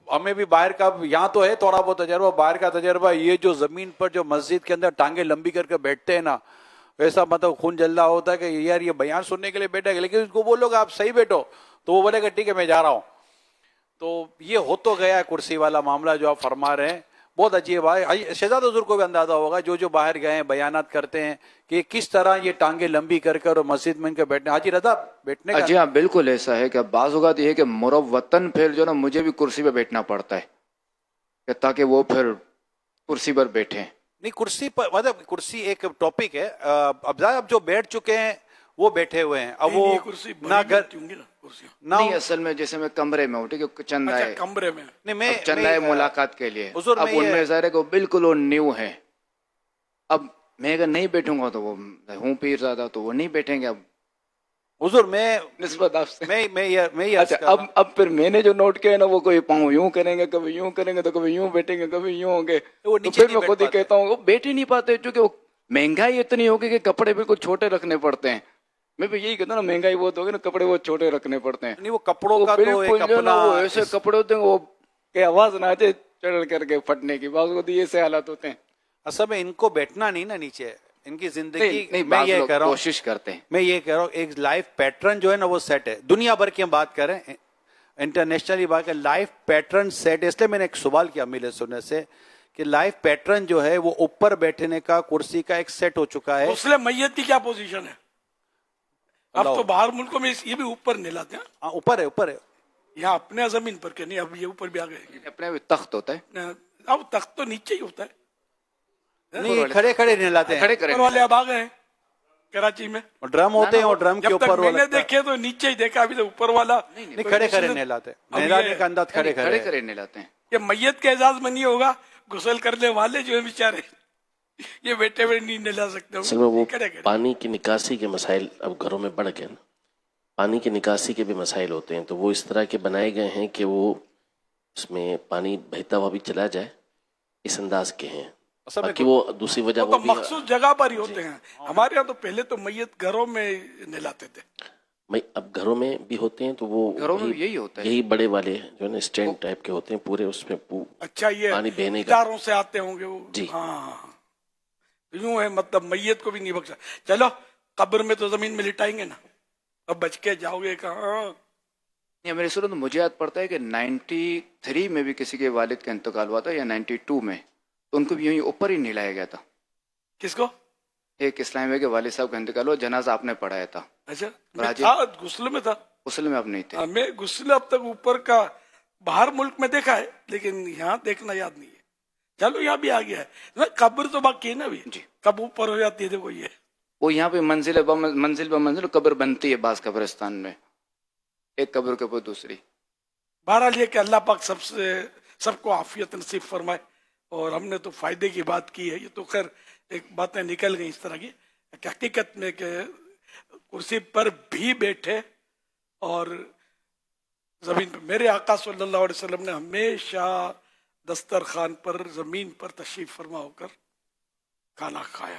ہمیں بھی باہر کا, یہاں تو ہے تھوڑا بہت تجربہ, باہر کا تجربہ یہ جو زمین پر جو مسجد کے اندر ٹانگیں لمبی کر کے بیٹھتے ہیں نا, ایسا مطلب خون جلدا ہوتا ہے کہ یار یہ بیان سننے کے لیے بیٹھا ہے, لیکن اس کو بولو کہ آپ صحیح بیٹھو تو وہ بولے گا ٹھیک ہے میں جا رہا ہوں. تو یہ ہو تو گیا ہے کرسی والا معاملہ جو آپ فرما رہے ہیں, بہت عجیب ہے. شہزاد حضور کو بھی اندازہ ہوگا جو باہر گئے ہیں بیانات کرتے ہیں کہ کس طرح یہ ٹانگیں لمبی کر کر اور مسجد میں ان کے بیٹھنے. حاجی رضا بیٹھنے کا جی ہاں بالکل ایسا ہے کہ بعض اوقات یہ ہے کہ مروتن پھر جو نا مجھے بھی کرسی پہ بیٹھنا پڑتا ہے کہ تاکہ وہ پھر کرسی پر بیٹھیں. نہیں کرسی پر مطلب کرسی ایک ٹاپک ہے, اب جو بیٹھ چکے ہیں وہ بیٹھے ہوئے ہیں, اب وہ نہ گھر نہیں اصل میں جیسے میں کمرے میں ہوں, ٹھیک ہے, چند آئے کمرے میں چند آئے ملاقات کے لیے, اب ان میں ظاہر ہے کہ بالکل وہ نیو ہے. اب میں اگر نہیں بیٹھوں گا تو وہ ہوں پیر زیادہ تو وہ نہیں بیٹھیں گے. اب حضور میں نسبت آپ سے میں اچھا اب پھر میں نے جو نوٹ کیا ہے نا وہ کوئی پاؤں یوں کریں گے, کبھی یوں کریں گے, تو کبھی یوں بیٹھیں گے, کبھی یوں ہوں گے. تو پھر میں خود ہی کہتا ہوں وہ بیٹھ ہی نہیں پاتے چونکہ وہ مہنگائی اتنی ہوگی کہ کپڑے بالکل چھوٹے رکھنے پڑتے ہیں. میں بھی یہی کہتا ہوں نا, مہنگائی بہت ہوگی نا, کپڑے وہ چھوٹے رکھنے پڑتے ہیں. نہیں وہ کپڑوں کا تو ایک اپنا وہ ایسے کپڑے ہوتے ہیں وہ کہ آواز نہ آتے چڑھ کر کے پھٹنے کی, بعض ہوتی ہے ایسے حالات ہوتے ہیں. اصل میں ان کو بیٹھنا نہیں نا نیچے, ان کی زندگی میں یہ کہہ رہا ہوں کوشش کرتے ہیں, میں یہ کہہ رہا ہوں ایک لائف پیٹرن جو ہے نا وہ سیٹ ہے. دنیا بھر کی ہم بات کریں, انٹرنیشنلی بات کریں, لائف پیٹرن سیٹ ہے. اس لیے میں نے ایک سوال کیا امیر سنت سے کہ لائف پیٹرن جو ہے وہ اوپر بیٹھنے کا کرسی کا ایک سیٹ ہو چکا ہے. غسل میت کی کیا پوزیشن ہے؟ اب تو باہر ملکوں میں یہ بھی اوپر نلاتے ہیں. ہاں اوپر ہے. یہاں اپنے زمین پر کہ نہیں, اب یہ اوپر بھی آ گئے. اپنے تخت ہوتا ہے, اب تخت تو نیچے ہی ہوتا ہے. نہیں کھڑے نلاتے ہیں. اوپر والے اب آ گئے کراچی میں, ڈرم ہوتے ہیں اور ڈرم کے اوپر میں نے دیکھے تو نیچے ہی دیکھا, ابھی تو اوپر والا نہیں کھڑے نہلاتے. نہلانے کا انداز کھڑے نہلاتے ہیں. یہ میت کے اعزاز میں نہیں ہوگا, غسل کرنے والے جو ہیں بیچارے یہ بیٹھے ہوئے نہیں نہلا سکتے. اصل میں وہ پانی کی نکاسی کے مسائل اب گھروں میں بڑھ گئے نا, پانی کی نکاسی کے بھی مسائل ہوتے ہیں, تو وہ اس طرح کے بنائے گئے ہیں کہ وہ اس میں پانی بہتا ہوا بھی چلا جائے, اس انداز کے ہیں. باقی وہ دوسری وجہ وہ تو مخصوص جگہ پر ہی ہوتے ہیں. ہمارے یہاں تو پہلے تو میت گھروں میں نہلاتے تھے. اب گھروں میں بھی ہوتے ہیں تو وہ گھروں میں یہی ہوتا ہے, یہی بڑے والے جو ہے نا اسٹینڈ ٹائپ کے ہوتے ہیں پورے, اس میں اچھا یہ پانی بہنے کا اداروں سے آتے ہوں گے وہ. جی ہاں یوں ہے, مطلب میت کو بھی نہیں بخشا. چلو قبر میں تو زمین میں لٹائیں گے نا, اب بچ کے جاؤ گے کہاں. میری صورت مجھے یاد پڑتا ہے کہ 93 میں بھی کسی کے والد کا انتقال ہوا تھا, یا 92 میں, تو ان کو بھی یوں اوپر ہی نہلایا گیا تھا. کس کو؟ ایک اسلام ہے کہ والد صاحب کا انتقال ہوا, جنازہ آپ نے پڑھایا تھا. اچھا غسل میں تھا. غسل میں آپ نہیں تھے. میں غسل اب تک اوپر کا باہر ملک میں دیکھا ہے, لیکن یہاں دیکھنا یاد نہیں ہے. چلو یہاں بھی آ گیا ہے. قبر تو باقی ہے نا بھی, کب اوپر ہو جاتی ہے دیکھو یہ. وہ یہاں پہ منزل منزل قبر بنتی ہے بعض قبرستان میں, ایک قبر کے اوپر دوسری. بہرحال یہ کہ اللہ پاک سب کو عافیت نصیب فرمائے. اور ہم نے تو فائدے کی بات کی ہے, یہ تو خیر ایک باتیں نکل گئی اس طرح کی کہ حقیقت میں کہ کرسی پر بھی بیٹھے اور زمین پر. میرے آقا صلی اللہ علیہ وسلم نے ہمیشہ دسترخوان پر زمین پر تشریف فرما ہو کر کھانا کھایا.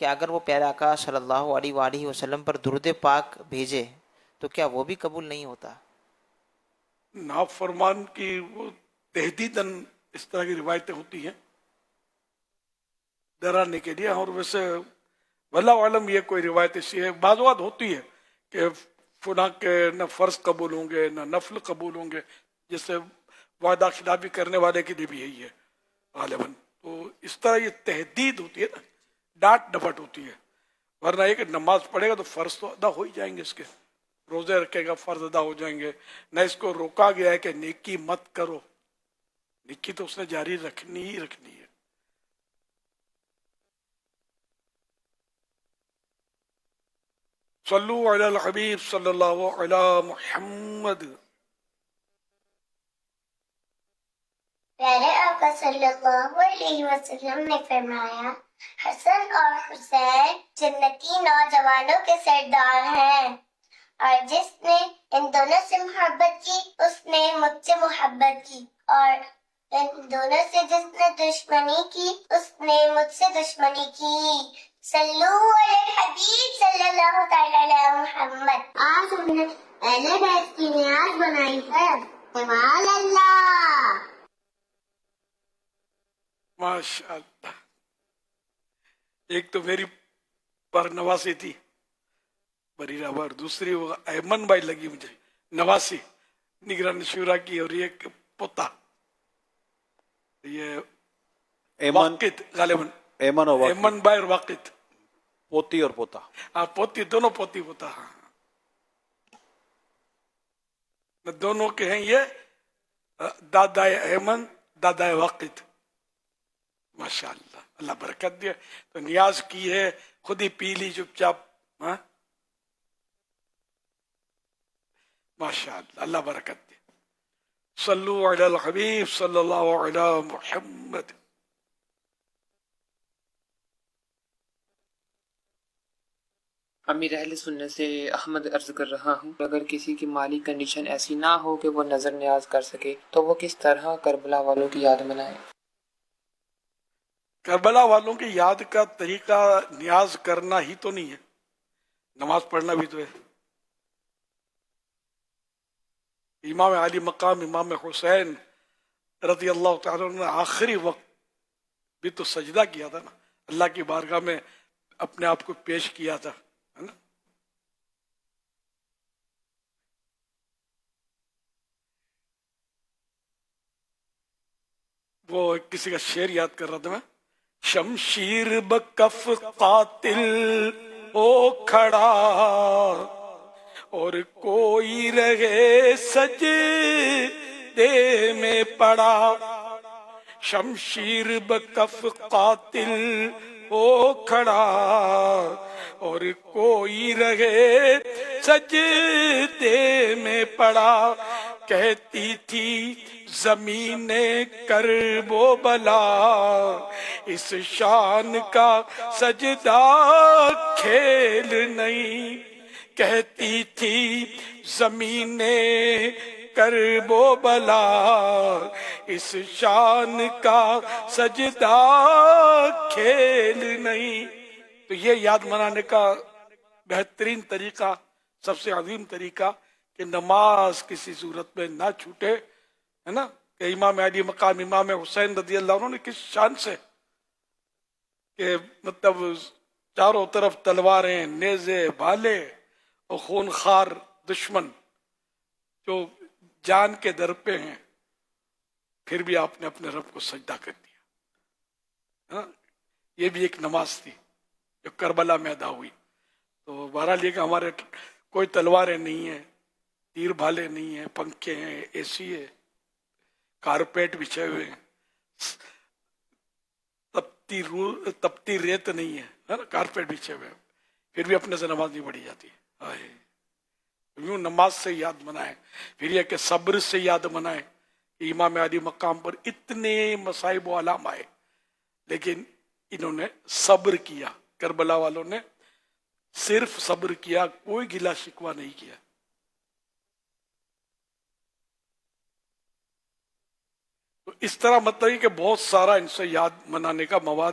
کہ اگر وہ پیارے آقا صلی اللہ علیہ وآلہ وسلم پر درود پاک بھیجے تو کیا وہ بھی قبول نہیں ہوتا؟ نافرمان کی وہ تحدیداً اس طرح کی روایتیں ہوتی ہیں ڈرانے کے لیے، اور ویسے واللہ عالم یہ کوئی روایت ایسی ہے، بعض اوقات ہوتی ہے کہ فلاں کے نہ فرض قبول ہوں گے نہ نفل قبول ہوں گے، جیسے وعدہ خلافی کرنے والے کے لیے بھی یہی ہے غالباً. تو اس طرح یہ تحدید ہوتی ہے نا، ڈانٹ ڈپٹ ہوتی ہے، ورنہ یہ کہ نماز پڑھے گا تو فرض تو ادا ہو ہی جائیں گے، اس کے روزے رکھے گا فرض ادا ہو جائیں گے. نہ اس کو روکا گیا ہے کہ نیکی مت کرو، نیکی تو اس نے جاری رکھنی ہی رکھنی ہے. صلو علی الحبیب صلی اللہ علی محمد. پیارے آقا صلی اللہ علیہ وسلم نے فرمایا حسن اور حسین جنتی نوجوانوں کے سردار ہیں، اور جس نے ان دونوں سے محبت کی اس نے مجھ سے محبت کی، اور ان دونوں سے جس نے دشمنی کی اس نے مجھ سے دشمنی کی. صلو علی الحبیب صلی اللہ تعالی علی محمد. آج ہم نے اہل بیت کی نیاز بنائی ہے. سبحان اللہ. ماشاء اللہ. ایک تو میری پر نواسی تھی بریرہ، اور دوسری وہ ایمن بھائی لگی مجھے نواسی نگران شورا کی، اور یہ پوتا یہ واقد غالباً ایمن بھائی اور واقد، پوتی اور پوتا. ہاں پوتی، دونوں پوتی پوتا. ہاں دونوں کے ہیں یہ دادا ایمن دادا واقد. ماشاء اللہ، اللہ برکت دے. تو نیاز کی ہے، خود ہی پی لی چپ چاپ. ہاں ماشاء اللہ، اللہ برکت دے. صلو علی الحبیب صلی اللہ علی محمد. امیر اہل سنت سے احمد عرض کر رہا ہوں، اگر کسی کی مالی کنڈیشن ایسی نہ ہو کہ وہ نظر نیاز کر سکے تو وہ کس طرح کربلا والوں کی یاد منائے؟ کربلا والوں کی یاد کا طریقہ نیاز کرنا ہی تو نہیں ہے، نماز پڑھنا بھی تو ہے. امام علی مقام امام حسین رضی اللہ تعالیٰ عنہ نے آخری وقت بھی تو سجدہ کیا تھا نا، اللہ کی بارگاہ میں اپنے آپ کو پیش کیا تھا، ہے نا. وہ کسی کا شعر یاد کر رہا تھا میں، شمشیر بکف قاتل ہو کھڑا اور کوئی رہے سجدے میں پڑا. شمشیر بکف قاتل ہو کھڑا اور کوئی رہے سجدے میں پڑا. کہتی تھی زمین کرب و بلا اس شان کا سجدہ کھیل نہیں. کہتی تھی زمین کرب و بلا اس شان کا سجدہ کھیل نہیں. تو یہ یاد منانے کا بہترین طریقہ، سب سے عظیم طریقہ کہ نماز کسی صورت میں نہ چھوٹے، ہے نا. کہ امام علی مقام امام حسین رضی اللہ عنہ نے کس شان سے، کہ مطلب چاروں طرف تلواریں، نیزے، بھالے اور خونخوار دشمن جو جان کے در پہ ہیں، پھر بھی آپ نے اپنے رب کو سجدہ کر دیا. یہ بھی ایک نماز تھی جو کربلا میں ادا ہوئی. تو بہرحال یہ کہ ہمارے کوئی تلواریں نہیں ہیں، تیر بھالے نہیں ہیں، پنکھے ہیں، اے سی ہے، کارپیٹ بچھے ہوئے ہیں، تپتی ریت نہیں ہے نا، کارپیٹ بچھے ہوئے ہیں، پھر بھی اپنے سے نماز نہیں پڑھی جاتی. یوں نماز سے یاد منائے. پھر یہ کہ صبر سے یاد منائے. امام علی مقام پر اتنے مصائب و علام آئے لیکن انہوں نے صبر کیا. کربلا والوں نے صرف صبر کیا، کوئی گلا شکوہ نہیں کیا. تو اس طرح مطلب کہ بہت سارا ان سے یاد منانے کا مواد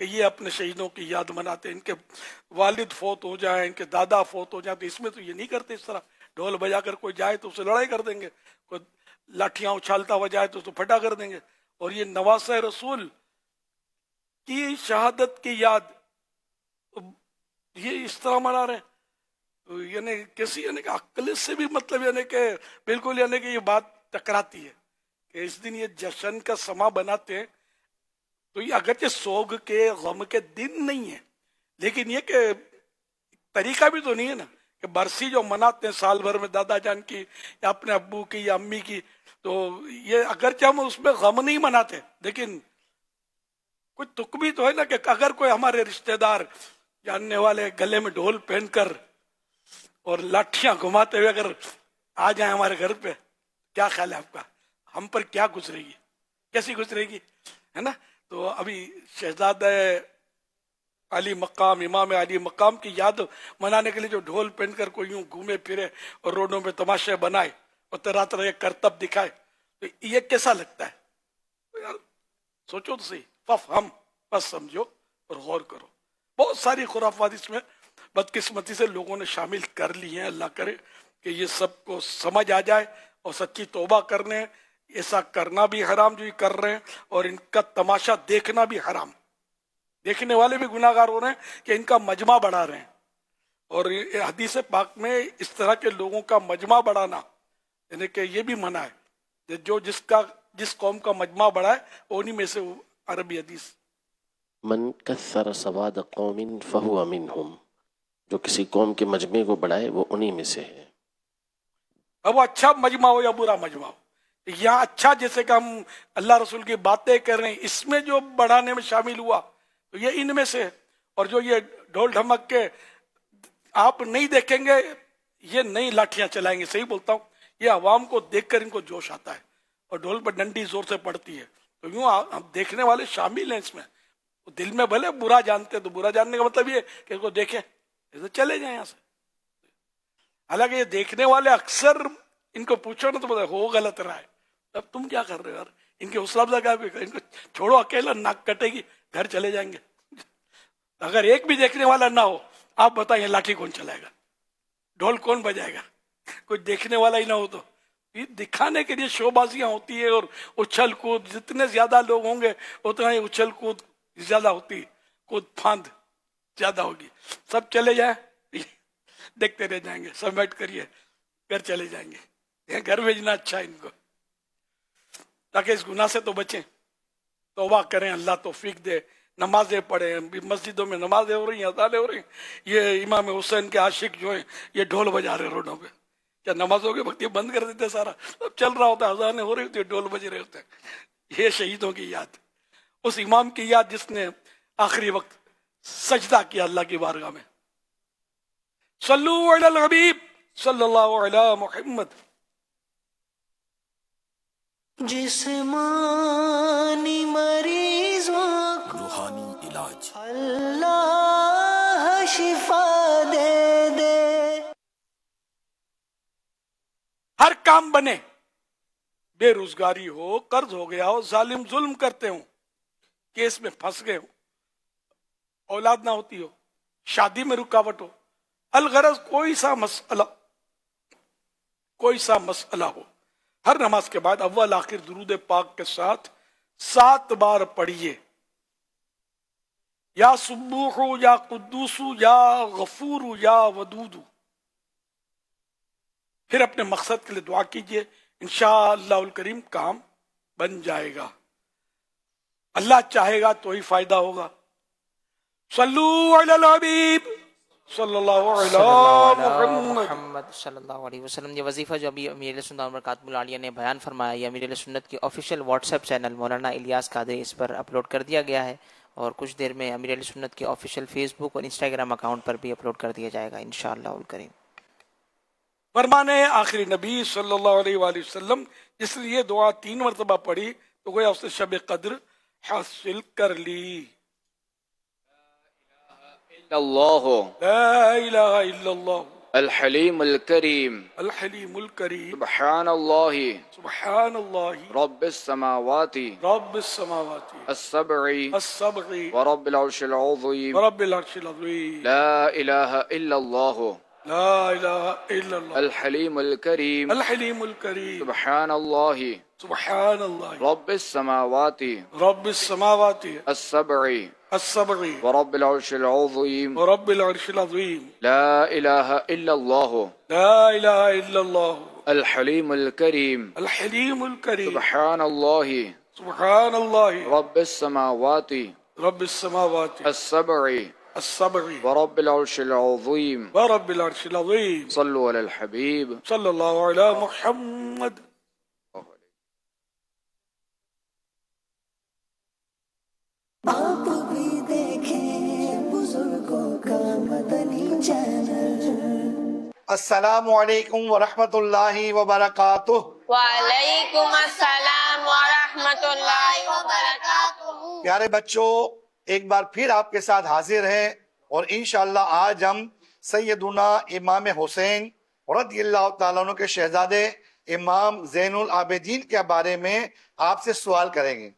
کہ یہ اپنے شہیدوں کی یاد مناتے ہیں، ان کے والد فوت ہو جائیں، ان کے دادا فوت ہو جائیں، تو اس میں تو یہ نہیں کرتے اس طرح ڈھول بجا کر کوئی جائے تو اسے لڑائی کر دیں گے، کوئی لاٹھیاں اچھالتا ہوا جائے تو اسے پھٹا کر دیں گے. اور یہ نواسہ رسول کی شہادت کی یاد یہ اس طرح منا رہے ہیں. تو یعنی کسی یعنی کہ عقل سے بھی مطلب یعنی کہ بالکل یعنی کہ یہ بات ٹکراتی ہے کہ اس دن یہ جشن کا سما بناتے ہیں. تو یہ اگرچہ سوگ کے غم کے دن نہیں ہے، لیکن یہ کہ طریقہ بھی تو نہیں ہے نا کہ برسی جو مناتے ہیں سال بھر میں دادا جان کی یا اپنے ابو کی یا امی کی، تو یہ اگرچہ ہم اس میں غم نہیں مناتے، لیکن کچھ تک بھی تو ہے نا کہ اگر کوئی ہمارے رشتہ دار جاننے والے گلے میں ڈھول پہن کر اور لاٹھیاں گھماتے ہوئے اگر آ جائیں ہمارے گھر پہ، کیا خیال ہے آپ کا؟ ہم پر کیا گزرے گی، کیسی گزرے گی، ہے نا؟ تو ابھی شہزادہ علی مقام، امام علی مقام کی یاد منانے کے لیے جو ڈھول پہن کر کوئی یوں گھومے پھرے اور روڈوں میں تماشے بنائے اور طرح طرح کے کرتب دکھائے، تو یہ کیسا لگتا ہے؟ یار سوچو تو صحیح، ففہم، بس سمجھو اور غور کرو. بہت ساری خرافات اس میں بدقسمتی سے لوگوں نے شامل کر لی ہیں. اللہ کرے کہ یہ سب کو سمجھ آ جائے اور سچی توبہ کرنے. ایسا کرنا بھی حرام جو یہ کر رہے ہیں، اور ان کا تماشا دیکھنا بھی حرام. دیکھنے والے بھی گناہ گار ہو رہے ہیں کہ ان کا مجمع بڑھا رہے ہیں. اور حدیث پاک میں اس طرح کے لوگوں کا مجمع بڑھانا یعنی کہ یہ بھی منع ہے. جو جس قوم کا مجمع بڑھا ہے انہی میں سے عربی حدیث من کثر سواد قوم فہو منہم، جو کسی قوم کے مجمع کو بڑھائے وہ انہی میں سے ہے. اب وہ اچھا مجمع ہو یا برا مجمع ہو، یہاں اچھا جیسے کہ ہم اللہ رسول کی باتیں کر رہے ہیں اس میں جو بڑھانے میں شامل ہوا تو یہ ان میں سے ہے. اور جو یہ ڈھول ڈھمک کے آپ نہیں دیکھیں گے، یہ نئی لاٹھیاں چلائیں گے، صحیح بولتا ہوں، یہ عوام کو دیکھ کر ان کو جوش آتا ہے اور ڈھول پر ڈنڈی زور سے پڑتی ہے. تو یوں ہم دیکھنے والے شامل ہیں اس میں. دل میں بھلے برا جانتے تو برا جاننے کا مطلب یہ کہ اس کو دیکھیں ایسے چلے جائیں یہاں سے. حالانکہ یہ دیکھنے والے اکثر ان کو پوچھو نا تو بتا ہو غلط رہا ہے، اب تم کیا کر رہے ہو یار، ان کے حوصلہ افزا کیا، ان کو چھوڑو اکیلا، ناک کٹے گی، گھر چلے جائیں گے. اگر ایک بھی دیکھنے والا نہ ہو، آپ بتائیں لاٹھی کون چلائے گا، ڈھول کون بجائے گا؟ کوئی دیکھنے والا ہی نہ ہو تو یہ دکھانے کے لیے شو بازیاں ہوتی ہے اور اچھل کود. جتنے زیادہ لوگ ہوں گے اتنا ہی اچھل کود زیادہ ہوتی، کود پھاند زیادہ ہوگی. سب چلے جائیں دیکھتے رہ جائیں گے، سبمٹ کریے گھر چلے جائیں گے. یہ گھر بھیجنا اچھا ہے ان کو، تاکہ اس گناہ سے تو بچیں، توبہ کریں، اللہ توفیق دے. نمازیں پڑھیں، مسجدوں میں نمازیں ہو رہی ہیں، اذانیں ہو رہی ہیں. یہ امام حسین کے عاشق جو ہیں یہ ڈھول بجا رہے روڈوں پہ. کیا نمازوں کے وقت یہ بند کر دیتے؟ سارا سب چل رہا ہوتا ہے، اذانیں ہو رہی ہوتی ہے، ڈھول بج رہے ہوتے ہیں. یہ شہیدوں کی یاد، اس امام کی یاد جس نے آخری وقت سجدہ کیا اللہ کی بارگاہ میں. صلو علی الحبیب صلی اللہ علی محمد. جسمانی مریضوں کو روحانی علاج اللہ شفا دے دے. ہر کام بنے، بے روزگاری ہو، قرض ہو گیا ہو، ظالم ظلم کرتے ہوں، کیس میں پھنس گئے ہو، اولاد نہ ہوتی ہو، شادی میں رکاوٹ ہو، الغرض کوئی سا مسئلہ ہو، ہر نماز کے بعد اول آخر درود پاک کے ساتھ 7 بار پڑھیے، یا سبوح یا قدوس یا غفور یا ودود. پھر اپنے مقصد کے لیے دعا کیجئے، انشاءاللہ الکریم کام بن جائے گا. اللہ چاہے گا تو ہی فائدہ ہوگا. صلو علی الحبیب صلی اللہ علیہ محمد صلی اللہ علیہ وسلم. یہ وظیفہ جو ابھی امیر علیہ سنت برکاتہ العالیہ نے بیان فرمایا، یہ امیر علیہ سنت کی آفیشیل واٹس ایپ چینل مولانا الیاس قادری اس پر اپلوڈ کر دیا گیا ہے، اور کچھ دیر میں امیر علیہ سنت کے آفیشیل فیس بک اور انسٹاگرام اکاؤنٹ پر بھی اپلوڈ کر دیا جائے گا انشاءاللہ الکریم. فرمانے آخری نبی صلی اللہ علیہ وآلہ وسلم جس نے یہ دعا 3 مرتبہ پڑھی تو گویا اس نے شب قدر حاصل کر لی. اللہ لا الہ الا اللہ الحلیم الکریم الحلیم الکریم سبحان اللہ سبحان اللہ رب السماوات رب السماوات السبع السبع ورب العرش العظیم ورب العرش العظیم لا الہ الا اللہ لا الہ الا اللہ الحلیم الکریم الحلیم الکریم سبحان اللہ سبحان اللہ رب السماوات رب السماوات السبع السبع ورب العرش العظیم ورب العرش العظیم لا الہ الا اللہ لا الہ الا اللہ الحلیم الکریم الحلیم الکریم سبحان اللہ سبحان اللہ رب السماوات رب السماوات السبع السبع ورب العرش العظیم ورب العرش العظیم صلو علی الحبیب صلی اللہ علی محمد. آپ بھی دیکھیں بزرگوں کا مدنی چینل. السلام علیکم ورحمۃ اللہ وبرکاتہ. وعلیکم السلام ورحمۃ اللہ وبرکاتہ. پیارے بچوں، ایک بار پھر آپ کے ساتھ حاضر ہیں اور انشاءاللہ آج ہم سیدنا امام حسین رضی اللہ تعالیٰ عنہ کے شہزادے امام زین العابدین کے بارے میں آپ سے سوال کریں گے.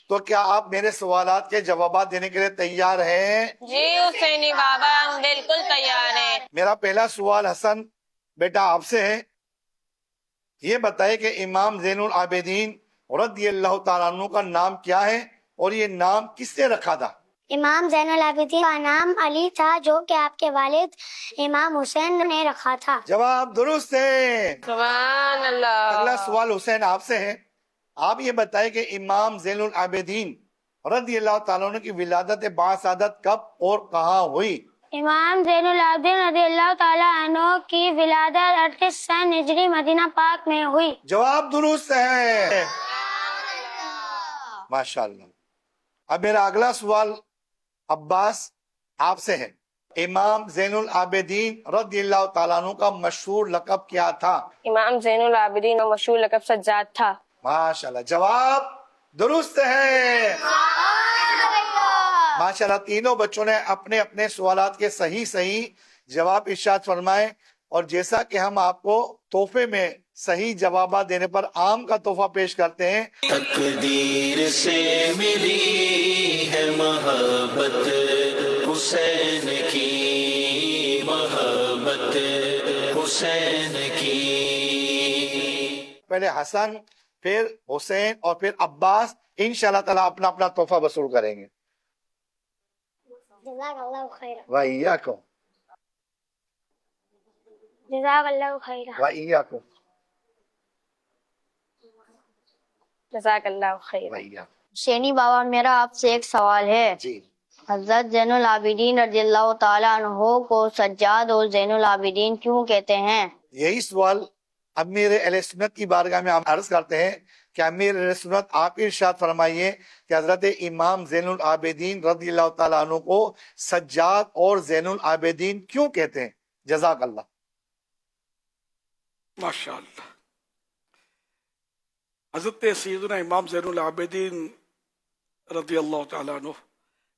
تو کیا آپ میرے سوالات کے جوابات دینے کے لیے تیار ہیں؟ جی حسینی بابا، ہم بالکل تیار ہیں. میرا پہلا سوال حسن بیٹا آپ سے ہے. یہ بتائے کہ امام زین العابدین رضی اللہ تعالیٰ عنہ کا نام کیا ہے اور یہ نام کس نے رکھا تھا؟ امام زین العابدین کا نام علی تھا، جو کہ آپ کے والد امام حسین نے رکھا تھا. جواب درست ہے. سبحان اللہ. اگلا سوال حسین آپ سے ہے. آپ یہ بتائیں کہ امام زین العابدین رضی اللہ تعالیٰ عنہ کی ولادت باسعادت کب اور کہاں ہوئی؟ امام زین العابدین رضی اللہ تعالیٰ عنہ کی ولادت 38 سن ہجری مدینہ پاک میں ہوئی. جواب درست ہے. ماشاءاللہ. اب میرا اگلا سوال عباس آپ سے ہے. امام زین العابدین رضی اللہ تعالیٰ عنہ کا مشہور لقب کیا تھا؟ امام زین العابدین کا مشہور لقب سجاد تھا. ماشاءاللہ. جواب درست ہے. ماشاءاللہ. تینوں بچوں نے اپنے اپنے سوالات کے صحیح جواب ارشاد فرمائے، اور جیسا کہ ہم آپ کو تحفے میں صحیح جوابات دینے پر آم کا تحفہ پیش کرتے ہیں. تقدیر سے ملی ہے محبت حسین کی، محبت حسین کی. پہلے حسن، پھر حسین اور پھر عباس انشاءاللہ تعالیٰ اپنا اپنا تحفہ وصول کریں گے. جزاک اللہ خیر. وَإِيَّاكُمْ جزاک اللہ خیر. وَإِيَّاكُمْ جزاک اللہ خیر. حسینی بابا، میرا آپ سے ایک سوال ہے. جی. حضرت زین العابدین رضی اللہ تعالیٰ عنہ کو سجاد اور زین العابدین کیوں کہتے ہیں؟ یہی سوال امیر اہل سنت کی بارگاہ میں آپ عرض کرتے ہیں کہ امیر اہل سنت آپ ارشاد فرمائیے کہ حضرت امام زین العابدین رضی اللہ تعالیٰ عنہ کو سجاد اور زین العابدین کیوں کہتے ہیں؟ جزاک اللہ. ماشاءاللہ. حضرت سیدنا امام زین العابدین رضی اللہ تعالیٰ عنہ،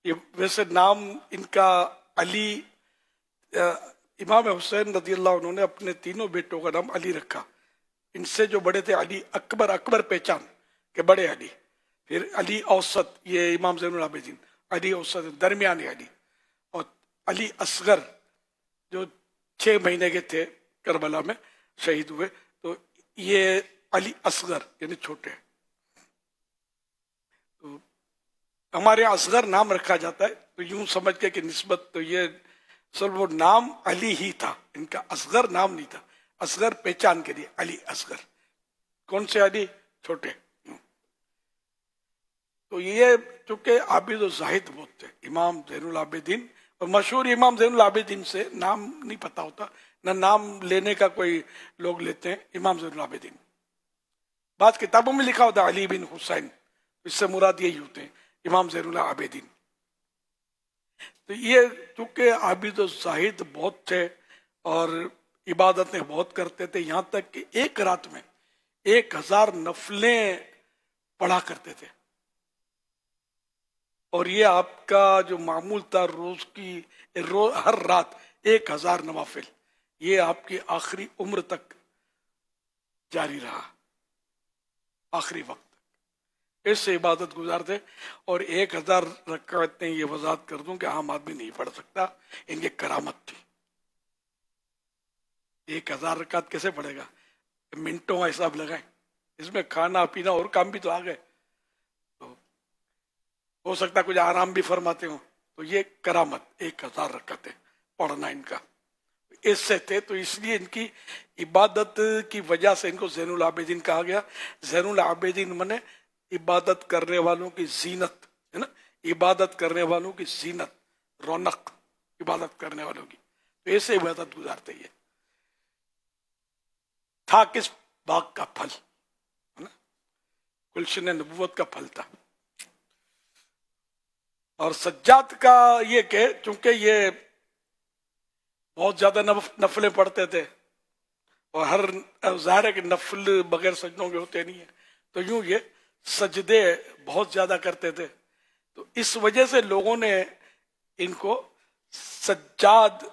یہ ویسے نام ان کا علی، امام حسین رضی اللہ عنہ نے اپنے تینوں بیٹوں کا نام علی رکھا. ان سے جو بڑے تھے علی اکبر، اکبر پہچان کے بڑے علی، پھر علی اوسط، یہ امام زین العابدین، علی اوسط درمیانی علی، اور علی اصغر جو 6 مہینے کے تھے کربلا میں شہید ہوئے، تو یہ علی اصغر یعنی چھوٹے. تو ہمارے اصغر نام رکھا جاتا ہے، تو یوں سمجھ کے کہ نسبت، تو یہ سر وہ نام علی ہی تھا، ان کا اصغر نام نہیں تھا. اصغر پہچان کے لیے علی اصغر. کون سے علی؟ چھوٹے. تو یہ چونکہ عابد و زاہد بہت تھے امام زین العابدین، اور مشہور امام زین العابدین سے نام نہیں پتا ہوتا، نہ نام لینے کا کوئی لوگ لیتے ہیں. امام زین العابدین بعض کتابوں میں لکھا ہوتا علی بن حسین، اس سے مراد یہی ہوتے ہیں امام زین العابدین. تو یہ چونکہ عابد و زاہد بہت تھے اور عبادتیں بہت کرتے تھے، یہاں تک کہ ایک رات میں 1000 نفلیں پڑھا کرتے تھے. اور یہ آپ کا جو معمول تھا روز کی، ہر رات 1000 نوافل، یہ آپ کی آخری عمر تک جاری رہا، آخری وقت تک اس سے عبادت گزارتے. اور 1000 رکعتیں یہ وضاحت کر دوں کہ عام آدمی نہیں پڑھ سکتا، ان کی کرامت تھی. 1000 رکعت کیسے پڑھے گا؟ منٹوں کا حساب لگائیں، اس میں کھانا پینا اور کام بھی تو آ گئے، تو ہو سکتا ہے کچھ آرام بھی فرماتے ہوں. تو یہ کرامت 1000 رکعتیں پڑھنا ان کا اس سے تھے. تو اس لیے ان کی عبادت کی وجہ سے ان کو زین العابدین کہا گیا. زین العابدین منے عبادت کرنے والوں کی زینت ہے نا، عبادت کرنے والوں کی زینت، رونق عبادت کرنے والوں کی. تو ایسے عبادت گزارتے یہ تھا کس باغ کا پھل ہے نا، گلشن نبوت کا پھل تھا. اور سجاد کا یہ کہ چونکہ یہ بہت زیادہ نفلیں پڑھتے تھے، اور ہر ظاہر ہے کہ نفل بغیر سجدوں کے ہوتے نہیں ہیں، تو یوں یہ سجدے بہت زیادہ کرتے تھے. تو اس وجہ سے لوگوں نے ان کو سجاد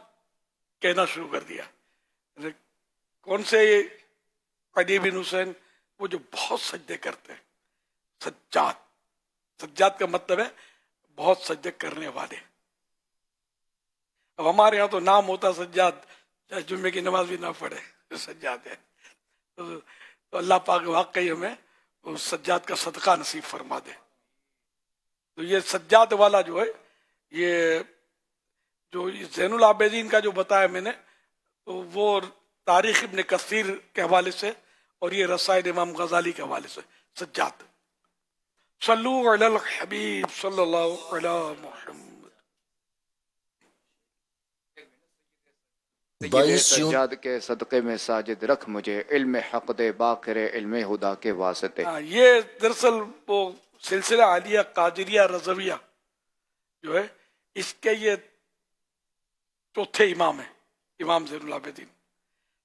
کہنا شروع کر دیا. کون سے؟ علی بن حسین، وہ جو بہت سجدے کرتے ہیں. سجاد، سجاد کا مطلب ہے بہت سجدے کرنے والے. اب ہمارے یہاں تو نام ہوتا سجاد، چاہے جمعے کی نماز بھی نہ پڑھے سجاد ہے. تو اللہ پاک واقعی ہمیں اس سجاد کا صدقہ نصیب فرما دے. تو یہ سجاد والا جو ہے، یہ جو زین العابدین کا جو بتایا میں نے، تو وہ تاریخ ابن کثیر کے حوالے سے اور یہ رسائل امام غزالی کے حوالے سے. سجاد. صلو علی الحبیب صلی اللہ علی محمد. سجاد کے صدقے میں ساجد رکھ مجھے، علم حق دے باقر علم خدا کے واسطے. یہ دراصل وہ سلسلہ عالیہ قادریہ رضویہ جو ہے، اس کے یہ چوتھے امام ہیں، امام زین العابدین.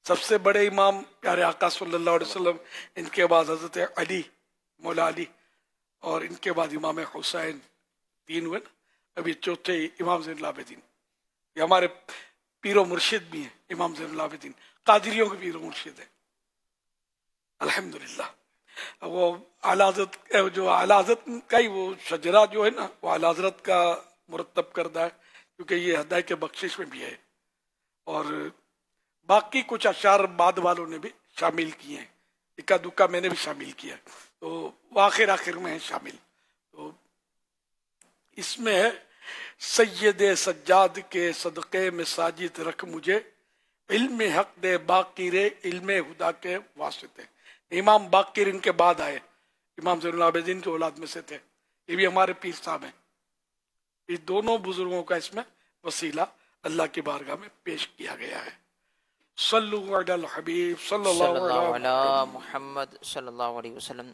سب سے بڑے امام پیارے آقا صلی اللہ علیہ وسلم، ان کے بعد حضرت علی مولا علی، اور ان کے بعد امام حسین. 3 ہوئے نا، ابھی چوتھے امام زین العابدین. یہ ہمارے پیر و مرشد بھی ہیں امام زین العابدین، قادریوں کے پیر و مرشد ہیں الحمدللہ. وہ اعلیٰ حضرت، جو اعلیٰ حضرت کا ہی وہ شجرہ جو ہے نا، وہ اعلیٰ حضرت کا مرتب کردہ ہے، کیونکہ یہ ہدایت کے بخشش میں بھی ہے. اور باقی کچھ اشعار بعد والوں نے بھی شامل کیے ہیں، اکا دکا میں نے بھی شامل کیا، تو وہ آخر میں ہے شامل. تو اس میں ہے سید سجاد کے صدقے میں ساجد رکھ مجھے، علم حق دے باقر علم خدا کے واسطے. امام باقر ان کے بعد آئے، امام زین العابدین کے اولاد میں سے تھے، یہ بھی ہمارے پیر صاحب ہیں. یہ دونوں بزرگوں کا اس میں وسیلہ اللہ کی بارگاہ میں پیش کیا گیا ہے. صلو علی الحبیب صلی اللہ علی محمد صلی اللہ علیہ وسلم.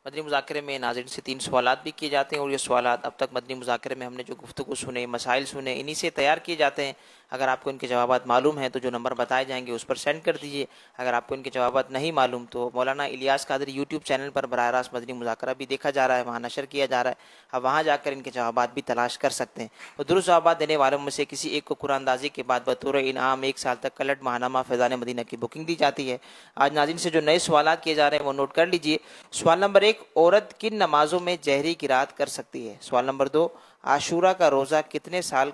مدنی مذاکرے میں ناظرین سے 3 سوالات بھی کیے جاتے ہیں، اور یہ سوالات اب تک مدنی مذاکرے میں ہم نے جو گفتگو سنے، مسائل سنے، انہی سے تیار کیے جاتے ہیں. اگر آپ کو ان کے جوابات معلوم ہیں تو جو نمبر بتائے جائیں گے اس پر سینڈ کر دیجئے. اگر آپ کو ان کے جوابات نہیں معلوم تو مولانا الیاس قادری یوٹیوب چینل پر براہ راست مدنی مذاکرہ بھی دیکھا جا رہا ہے، وہاں نشر کیا جا رہا ہے. اب وہاں جا کر ان کے جوابات بھی تلاش کر سکتے ہیں. اور درست جوابات دینے والوں میں سے کسی ایک کو قرآن اندازی کے بعد بطور انعام 1 سال تک کلٹ ماہنامہ فیضان مدینہ کی بکنگ دی جاتی ہے. آج ناظرین سے جو نئے سوالات کیے جا رہے ہیں وہ نوٹ کر لیجئے. سوال نمبر 1، عورت کن نمازوں میں جہری قرات کر سکتی ہے؟ سوال نمبر 2، عاشورہ کا روزہ کتنے سال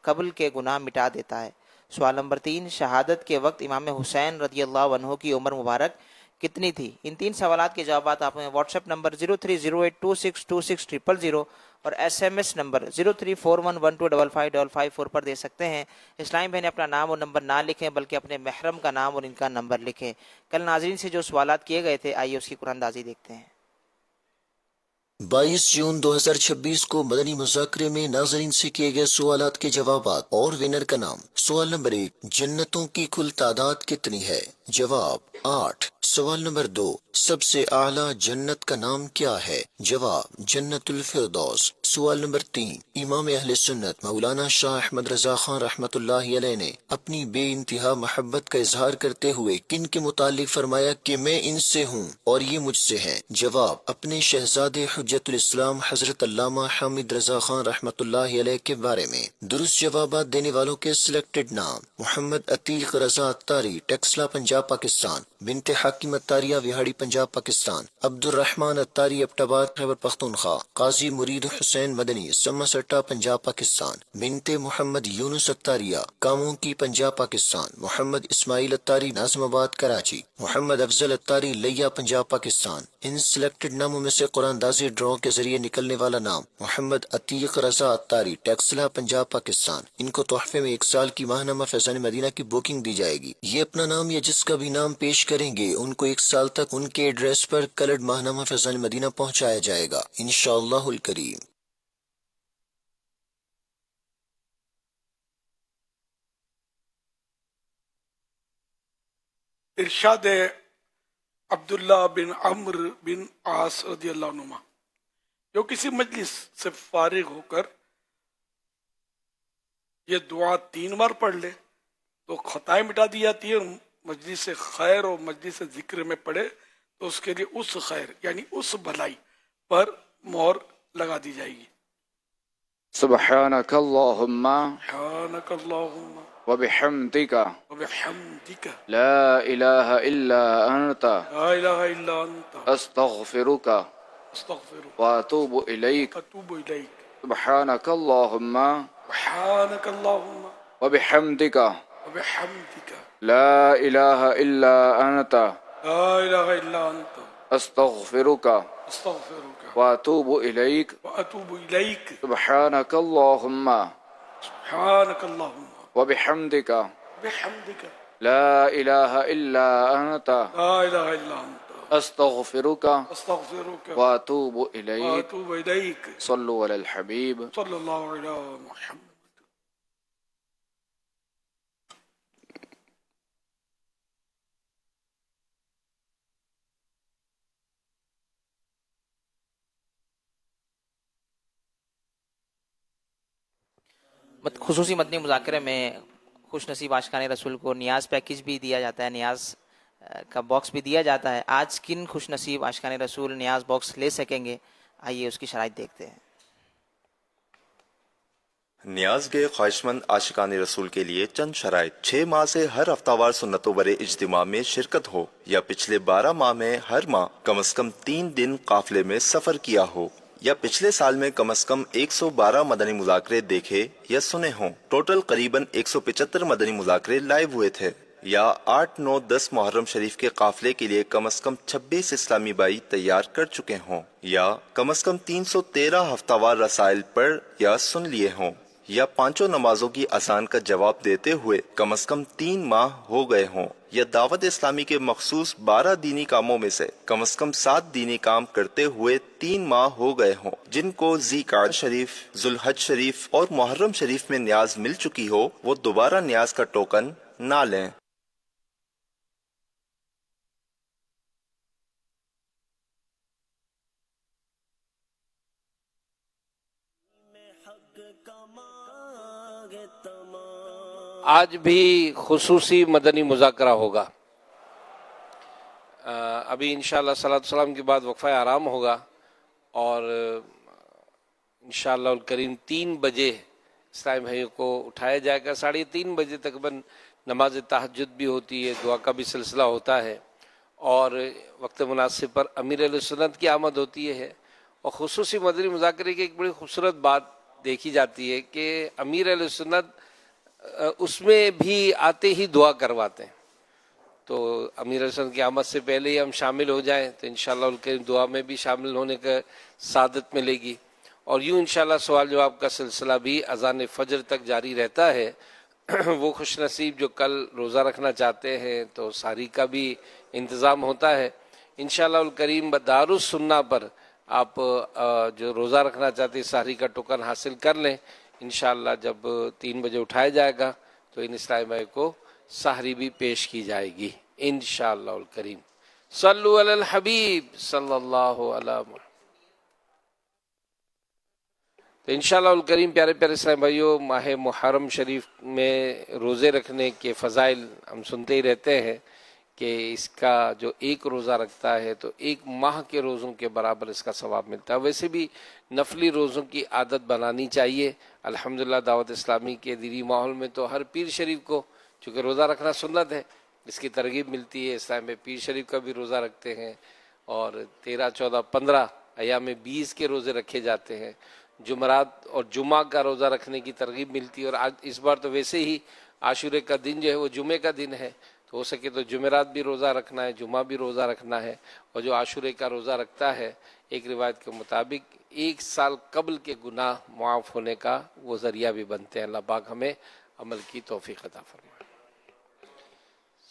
قبل کے گناہ مٹا دیتا ہے؟ سوال نمبر 3، شہادت کے وقت امام حسین رضی اللہ عنہ کی عمر مبارک کتنی تھی؟ ان 3 سوالات کے جوابات آپ ہمیں واٹس ایپ نمبر 030826260000 اور SMS نمبر 0341125555 پر دے سکتے ہیں. اسلامی بہنیں اپنا نام اور نمبر نہ لکھیں بلکہ اپنے محرم کا نام اور ان کا نمبر لکھیں. کل ناظرین سے جو سوالات کیے گئے تھے، آئیے اس کی قرآن اندازی دیکھتے ہیں. 22 جون 2026 کو مدنی مذاکرے میں ناظرین سے کیے گئے سوالات کے جوابات اور ونر کا نام. سوال نمبر 1، جنتوں کی کل تعداد کتنی ہے؟ جواب 8. سوال نمبر 2، سب سے اعلیٰ جنت کا نام کیا ہے؟ جواب جنت الفردوس. سوال نمبر 3، امام اہل سنت مولانا شاہ احمد رضا خان رحمت اللہ علیہ نے اپنی بے انتہا محبت کا اظہار کرتے ہوئے کن کے متعلق فرمایا کہ میں ان سے ہوں اور یہ مجھ سے ہیں؟ جواب اپنے شہزادے حجت الاسلام حضرت علامہ حامد رضا خان رحمۃ اللہ علیہ کے بارے میں درست جوابات دینے والوں کے سلیکٹڈ نام: محمد عتیق رضا اتاری، ٹیکسلا پنجاب پاکستان، بنت حکیم اتاریہ وہاڑی پنجاب پاکستان، عبد الرحمن اتاری ابٹاباد خیبر پختونخوا، قاضی مرید حسین مدنی سما سٹا پنجاب پاکستان، بنت محمد یونس اتاریہ کاموں کی پنجاب پاکستان، محمد اسماعیل اتاری ناظم آباد کراچی، محمد افضل اتاری لیا پنجاب پاکستان۔ ان سلیکٹڈ ناموں میں سے قرآن دازی ڈرا کے ذریعے نکلنے والا نام محمد عتیق رضا اتاری، ٹیکسلا پنجاب پاکستان۔ ان کو تحفے میں 1 سال کی ماہنامہ فیضان مدینہ کی بکنگ دی جائے گی۔ یہ اپنا نام یا جس کا بھی نام پیش کریں گے ان کو 1 سال تک ان کے ایڈریس پر کلرڈ ماہنامہ فیضان مدینہ پہنچایا جائے گا انشاءاللہ الکریم۔ ارشاد عبداللہ بن عمرو بن عاص رضی اللہ عنہما، جو کسی مجلس سے فارغ ہو کر یہ دعا 3 بار پڑھ لے تو خطائیں مٹا دی جاتی ہے، اور مجلس خیر اور مجلس ذکر میں پڑھے تو اس کے لیے اس خیر یعنی اس بھلائی پر مہر لگا دی جائے گی۔ سبحانک اللہم سبحانک اللہم وبحمدک وبحمدک لا الہ الا انت لا الہ الا انت استغفرک استغفرک واتوب الیک اتوب الیک۔ سبحانک اللہم سبحانک اللہم وبحمدک وبحمدک لا الہ الا انت لا الہ الا انت استغفرک استغفرک واتوب الیک واتوب الیک۔ سبحانک اللہم سبحانک اللہم وبحمدک بحمدک لا الہ الا انت لا الہ الا انت استغفرک استغفرک واتوب الیک۔ واتوب الیک۔ صلو علی الحبیب صلی اللہ علی محمد۔ خصوصی مدنی مذاکرے میں خوش نصیب عاشقان رسول کو نیاز پیکج بھی دیا جاتا ہے، نیاز کا باکس بھی دیا جاتا ہے۔ آج کن خوش نصیب عاشقان رسول نیاز باکس لے سکیں گے، آئیے اس کی شرائط دیکھتے ہیں۔ نیاز گئے خواہش مند عاشقان رسول کے لیے چند شرائط: 6 ماہ سے ہر ہفتہ وار سنت و برے اجتماع میں شرکت ہو، یا پچھلے 12 ماہ میں ہر ماہ کم از کم 3 دن قافلے میں سفر کیا ہو، یا پچھلے سال میں کم از کم 112 مدنی مذاکرے دیکھے یا سنے ہوں۔ ٹوٹل قریباً 175 مدنی مذاکرے لائیو ہوئے تھے، یا 8، 9، 10 محرم شریف کے قافلے کے لیے کم از کم 26 اسلامی بھائی تیار کر چکے ہوں، یا کم از کم 313 ہفتہ وار رسائل پڑھ یا سن لیے ہوں، یا 5 نمازوں کی اذان کا جواب دیتے ہوئے کم از کم 3 ماہ ہو گئے ہوں، یا دعوت اسلامی کے مخصوص 12 دینی کاموں میں سے کم از کم 7 دینی کام کرتے ہوئے 3 ماہ ہو گئے ہوں، جن کو ذی قعدہ شریف، ذوالحج شریف اور محرم شریف میں نیاز مل چکی ہو، وہ دوبارہ نیاز کا ٹوکن نہ لیں۔ آج بھی خصوصی مدنی مذاکرہ ہوگا۔ ابھی انشاءاللہ صلاۃ السلام کے بعد وقفہ آرام ہوگا، اور انشاءاللہ الکریم 3 بجے اسلامی بھائیوں کو اٹھایا جائے گا۔ 3:30 بجے تقریباً نماز تہجد بھی ہوتی ہے، دعا کا بھی سلسلہ ہوتا ہے، اور وقت مناسب پر امیر اہل سنت کی آمد ہوتی ہے۔ اور خصوصی مدنی مذاکرے کی ایک بڑی خوبصورت بات دیکھی جاتی ہے کہ امیر اہل سنت اس میں بھی آتے ہی دعا کرواتے ہیں، تو امیر اہل سنت کی آمد سے پہلے ہی ہم شامل ہو جائیں تو انشاءاللہ الکریم دعا میں بھی شامل ہونے کا سعادت ملے گی۔ اور یوں انشاءاللہ سوال جواب کا سلسلہ بھی اذان فجر تک جاری رہتا ہے۔ وہ خوش نصیب جو کل روزہ رکھنا چاہتے ہیں تو سحری کا بھی انتظام ہوتا ہے انشاءاللہ الکریم۔ دارالسنہ پر آپ جو روزہ رکھنا چاہتے ہیں سحری کا ٹوکن حاصل کر لیں، انشاءاللہ جب 3 بجے اٹھایا جائے گا تو ان اسلامی بھائی کو سحری بھی پیش کی جائے گی انشاءاللہ الکریم۔ صلو علی الحبیب صلی اللہ علیہ وسلم۔ تو انشاءاللہ الکریم پیارے پیارے اسلامی بھائیوں، ماہ محرم شریف میں روزے رکھنے کے فضائل ہم سنتے ہی رہتے ہیں کہ اس کا جو ایک روزہ رکھتا ہے تو ایک ماہ کے روزوں کے برابر اس کا ثواب ملتا ہے. ویسے بھی نفلی روزوں کی عادت بنانی چاہیے. الحمدللہ دعوت اسلامی کے دینی ماحول میں تو ہر پیر شریف کو، چونکہ روزہ رکھنا سنت ہے، اس کی ترغیب ملتی ہے. اسلام میں پیر شریف کا بھی روزہ رکھتے ہیں، اور 13، 14، 15 ایام 20 کے روزے رکھے جاتے ہیں. جمعرات اور جمعہ کا روزہ رکھنے کی ترغیب ملتی ہے. اور آج اس بار تو ویسے ہی عاشورے کا دن جو ہے وہ جمعے کا دن ہے، تو ہو سکے تو جمعرات بھی روزہ رکھنا ہے، جمعہ بھی روزہ رکھنا ہے. اور جو عاشورے کا روزہ رکھتا ہے، ایک روایت کے مطابق 1 سال قبل کے گناہ معاف ہونے کا وہ ذریعہ بھی بنتے ہیں. اللہ پاک ہمیں عمل کی توفیق عطا فرمائے.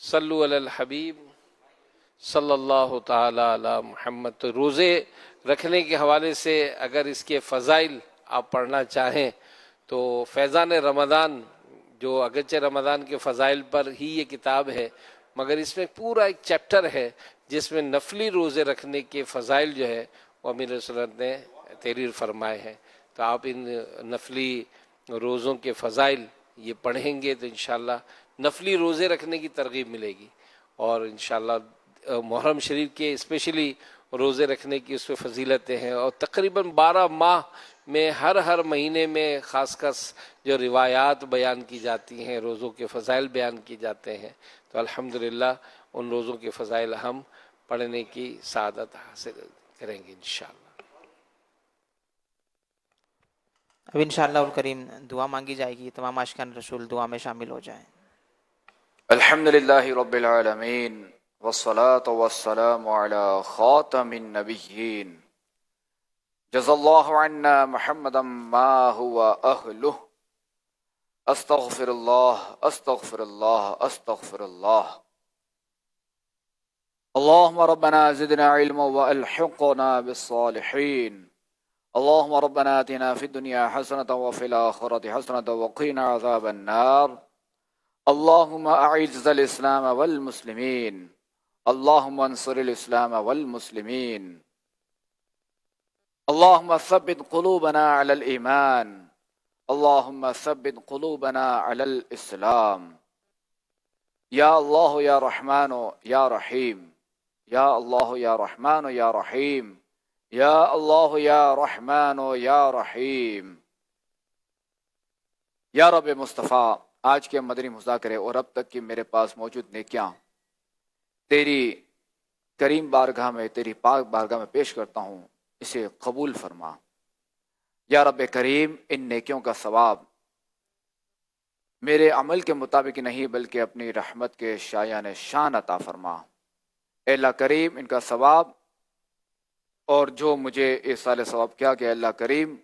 صلو علی الحبیب صلی اللہ تعالی علی محمد. تو روزے رکھنے کے حوالے سے اگر اس کے فضائل آپ پڑھنا چاہیں تو فیضان رمضان، جو اگرچہ رمضان کے فضائل پر ہی یہ کتاب ہے، مگر اس میں پورا ایک چیپٹر ہے جس میں نفلی روزے رکھنے کے فضائل جو ہے وہ امیر سنت نے تحریر فرمائے ہیں. تو آپ ان نفلی روزوں کے فضائل یہ پڑھیں گے تو انشاءاللہ نفلی روزے رکھنے کی ترغیب ملے گی. اور انشاءاللہ محرم شریف کے اسپیشلی روزے رکھنے کی اس پہ فضیلتیں ہیں. اور تقریباً 12 ماہ میں ہر مہینے میں خاص جو روایات بیان کی جاتی ہیں، روزوں کے فضائل بیان کی جاتے ہیں. تو الحمدللہ ان روزوں کے فضائل ہم پڑھنے کی سعادت حاصل کریں گے انشاءاللہ. اب انشاءاللہ الکریم دعا مانگی جائے گی. تمام عاشقان رسول دعا میں شامل ہو جائیں. الحمدللہ رب العالمین والصلاة والسلام علی خاتم النبیین. جزا اللہ عنا محمدا ما هو اہلہ. استغفر اللہ استغفر اللہ استغفر اللہ. اللہم ربنا زدنا علما والحقنا بالصالحین. اللہم ربنا آتنا فی الدنیا حسنة وفی الآخرة حسنة وقنا عذاب النار. اللہم اعز الاسلام والمسلمین. اللہم انصر الاسلام والمسلمین. اللہم ثبت قلوبنا علی الایمان. اللہم ثبت قلوبنا علی الاسلام. یا اللہ یا رحمان یا رحیم. یا اللہ یا رحمان یا رحیم. یا اللہ یا رحمان یا رحیم. یا رب مصطفیٰ، آج کے مدنی مذاکرے اور اب تک کی میرے پاس موجود نیکیاں تیری کریم بارگاہ میں، تیری پاک بارگاہ میں پیش کرتا ہوں، اسے قبول فرما. یا رب کریم، ان نیکیوں کا ثواب میرے عمل کے مطابق نہیں بلکہ اپنی رحمت کے شایان شان عطا فرما. اے اللہ کریم، ان کا ثواب اور جو مجھے ایصال ثواب کیا کہ اللہ کریم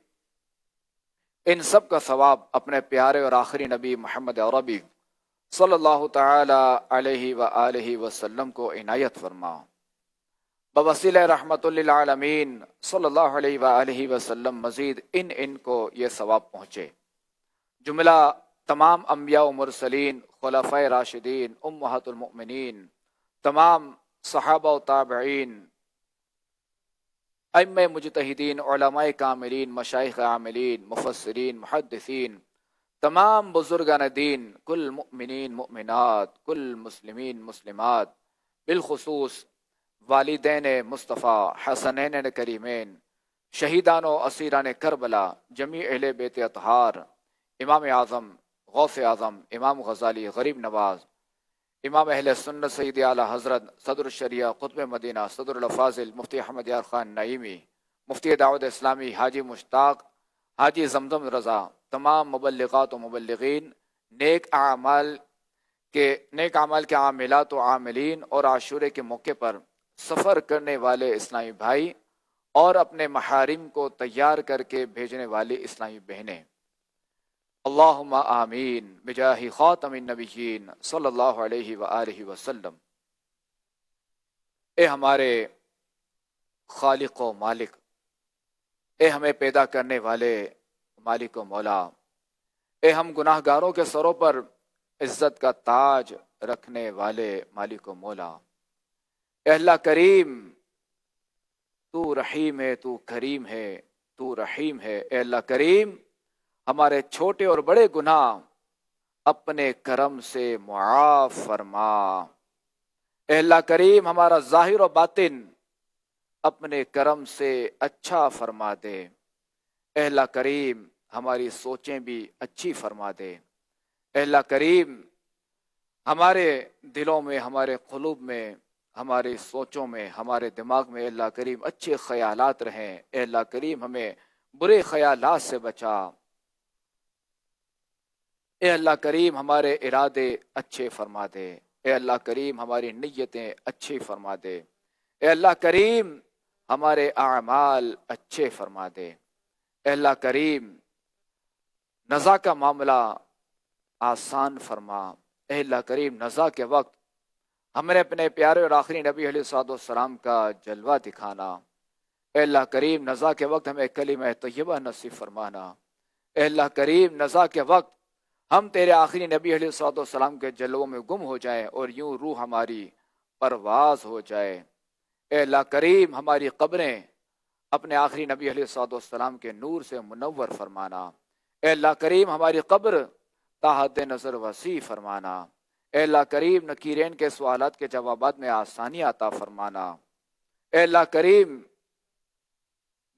ان سب کا ثواب اپنے پیارے اور آخری نبی محمد عربی صلی اللہ تعالی علیہ وآلہ وسلم کو عنایت فرما. بوسیلہ رحمت للعالمین صلی اللہ علیہ وآلہ وسلم مزید ان کو یہ ثواب پہنچے. جملہ تمام انبیاء و مرسلین، خلفائے راشدین، امہات المؤمنین، تمام صحابہ و تابعین، ائمہ مجتہدین، علماء کاملین، مشائخ عاملین، مفسرین، محدثین، تمام بزرگان دین، کل مؤمنین مؤمنات، کل مسلمین مسلمات، بالخصوص والدین مصطفیٰ حسنین کریمین، شہیدان و اسیران کربلا، جمیع اہل بیت اطہار، امام اعظم، غوث اعظم، امام غزالی، غریب نواز، امام اہل سنت سید اعلی حضرت صدر الشریعہ قطب مدینہ صدر الفاضل مفتی احمد یار خان نعیمی، مفتی دعوت اسلامی حاجی مشتاق، حاجی زمزم رضا، تمام مبلغات و مبلغین، نیک اعمال کے عاملات و عاملین، اور عاشورے کے موقع پر سفر کرنے والے اسلامی بھائی اور اپنے محارم کو تیار کر کے بھیجنے والی اسلامی بہنیں. اللہم آمین بجاہ خاتم النبیین صلی اللہ علیہ وآلہ وسلم. اے ہمارے خالق و مالک، اے ہمیں پیدا کرنے والے مالک و مولا، اے ہم گناہ گاروں کے سروں پر عزت کا تاج رکھنے والے مالک و مولا. اے اللہ کریم، تو رحیم ہے، تو کریم ہے، تو رحیم ہے. اے اللہ کریم، ہمارے چھوٹے اور بڑے گناہ اپنے کرم سے معاف فرما. اے اللہ کریم ہمارا ظاہر و باطن اپنے کرم سے اچھا فرما دے. اے اللہ کریم ہماری سوچیں بھی اچھی فرما دے. اے اللہ کریم ہمارے دلوں میں، ہمارے قلوب میں، ہماری سوچوں میں، ہمارے دماغ میں اے اللہ کریم اچھے خیالات رہیں. اے اللہ کریم ہمیں برے خیالات سے بچا. اے اللہ کریم ہمارے ارادے اچھے فرما دے. اے اللہ کریم ہماری نیتیں اچھی فرما دے. اے اللہ کریم ہمارے اعمال اچھے فرما دے. اے اللہ کریم نزا کا معاملہ آسان فرما. اے اللہ کریم نزا کے وقت ہمیں اپنے پیارے اور آخری نبی علیہ الصلوۃ والسلام کا جلوہ دکھانا. اے اللہ کریم نزا کے وقت ہمیں کلمہ طیبہ نصیب فرمانا. اے اللہ کریم نزا کے وقت ہم تیرے آخری نبی علیہ الصلوۃ والسلام کے جلووں میں گم ہو جائیں اور یوں روح ہماری پرواز ہو جائے. اے اللہ کریم ہماری قبریں اپنے آخری نبی علیہ الصلوۃ والسلام کے نور سے منور فرمانا. اے اللہ کریم ہماری قبر تا حد نظر وسیع فرمانا. اے اللہ کریم نکیرین کے سوالات کے جوابات میں آسانی عطا فرمانا. اے اللہ کریم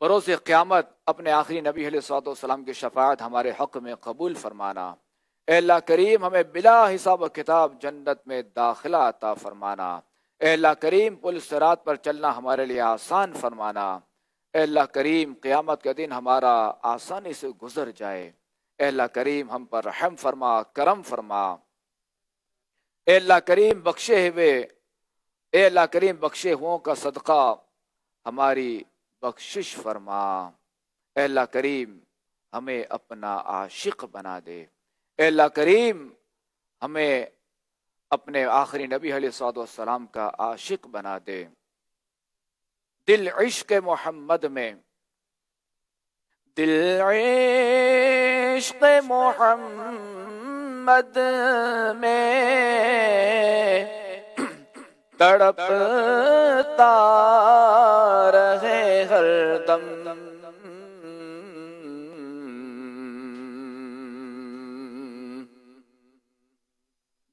بروز قیامت اپنے آخری نبی علیہ الصلوۃ والسلام کی شفاعت ہمارے حق میں قبول فرمانا. اے اللہ کریم ہمیں بلا حساب و کتاب جنت میں داخلہ عطا فرمانا. اے اللہ کریم پل صراط پر چلنا ہمارے لیے آسان فرمانا. اے اللہ کریم قیامت کا دن ہمارا آسانی سے گزر جائے. اے اللہ کریم ہم پر رحم فرما، کرم فرما. اے اللہ کریم اے اللہ کریم بخشے ہوں کا صدقہ ہماری بخشش فرما. اے اللہ کریم ہمیں اپنا عاشق بنا دے. اے اللہ کریم ہمیں اپنے آخری نبی علیہ الصلوۃ والسلام کا عاشق بنا دے. دل عشق محمد میں، دل عشق محمد میں تڑپتا رہے ہر دم.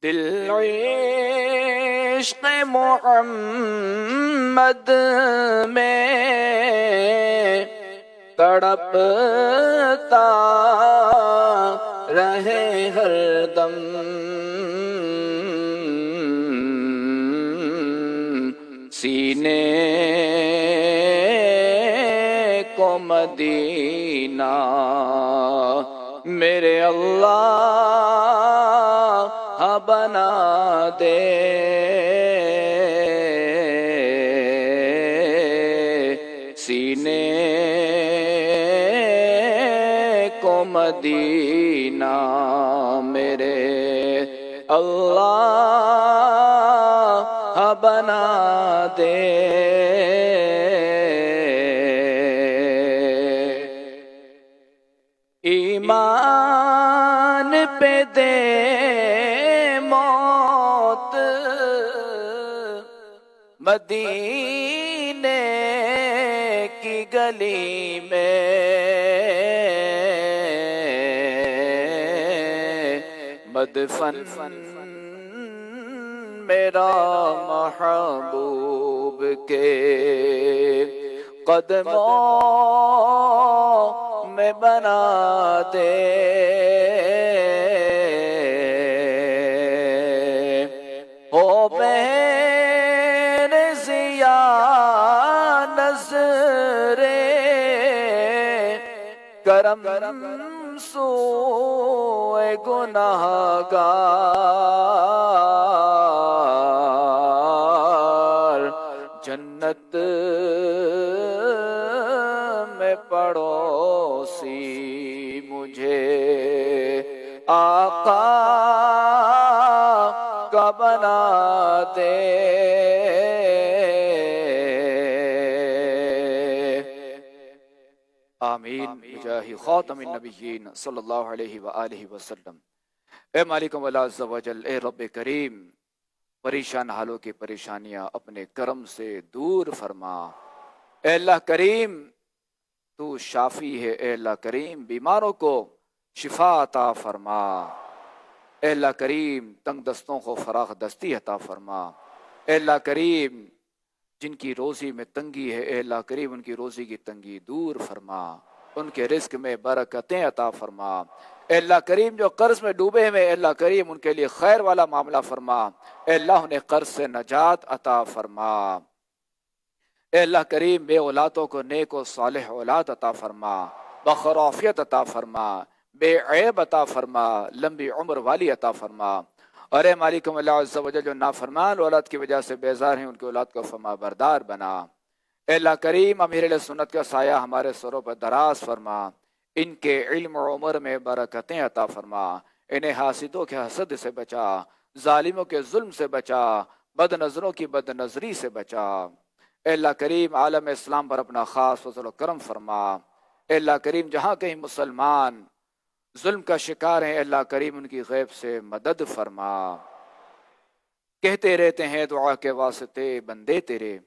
دل عشق محمد میں تڑپتا رہے ہر دم. سینے کو مدینہ میرے اللہ بنا دے. سینے کو مدینہ میرے اللہ بنا دے. ایمان پہ دے موت مدینے کی گلی میں. مدفن میرا محبوب کے قدموں میں بنا دے. ہو بہر ضیا نظر کرم سوئے گناہگار. جنت میں پڑوسی مجھے آقا کا بنا دے. آمین بجاہ خاتم النبیین صلی اللہ علیہ وآلہ وسلم. اے مالک مولا عز و جل، اے رب کریم پریشان حالوں کی پریشانیاں اپنے کرم سے دور فرما. اے اللہ کریم تو شافی ہے. اے اللہ کریم بیماروں کو شفا عطا فرما. اے اللہ کریم تنگ دستوں کو فراخ دستی عطا فرما. اے اللہ کریم جن کی روزی میں تنگی ہے اے اللہ کریم ان کی روزی کی تنگی دور فرما، ان کے رزق میں برکتیں عطا فرما۔ اے اللہ کریم جو قرض میں ڈوبے ہوئے اے اللہ کریم ان کے لیے خیر والا معاملہ فرما، اے اللہ انہیں قرض سے نجات عطا فرما۔ اے اللہ کریم بے اولادوں کو نیک و صالح اولاد عطا فرما، بخرافیت عطا فرما، بے عیب عطا فرما، لمبی عمر والی عطا فرما۔ اور اے مالکم اللہ عز و جل جو نافرمان اولاد کی وجہ سے بیزار ہیں ان کی اولاد کو فرما بردار بنا۔ اے اللہ کریم امیر اہل سنت کا سایہ ہمارے سروں پر دراز فرما، ان کے علم و عمر میں برکتیں عطا فرما، انہیں حاسدوں کے حسد سے بچا، ظالموں کے ظلم سے بچا، بد نظروں کی بد نظری سے بچا۔ اے اللہ کریم عالم اسلام پر اپنا خاص فضل و کرم فرما۔ اے اللہ کریم جہاں کہیں مسلمان ظلم کا شکار ہیں اے اللہ کریم ان کی غیب سے مدد فرما۔ کہتے رہتے ہیں دعا کے واسطے بندے تیرے،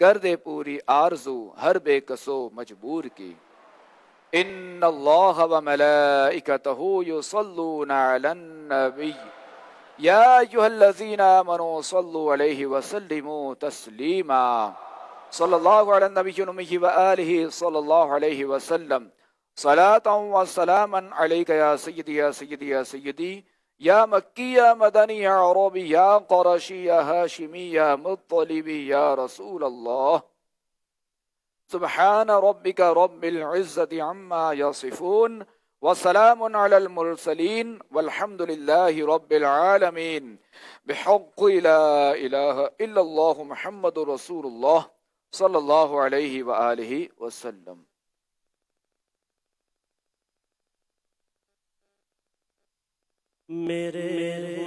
کر دے پوری آرزو ہر بے کسو مجبور کی۔ ان اللہ و ملائکتہ یصلون علی النبی یا ایھا الذین آمنوا صلوا علیہ وسلموا تسلیما۔ صلی اللہ علی النبی الأمی وآلہ صلی اللہ علیہ وسلم صلاۃ و سلاما علیک یا سیدی یا سیدی یا سیدی یا مکی یا مدنی یا عربی یا قرشی یا ہاشمی یا مطلبی یا رسول اللہ۔ سبحان ربک رب العزت عما یصفون وسلام علی المرسلین والحمد للہ رب العالمین بحق لا الہ الا اللہ محمد رسول اللہ صلی اللہ علیہ وآلہ وسلم۔ میرے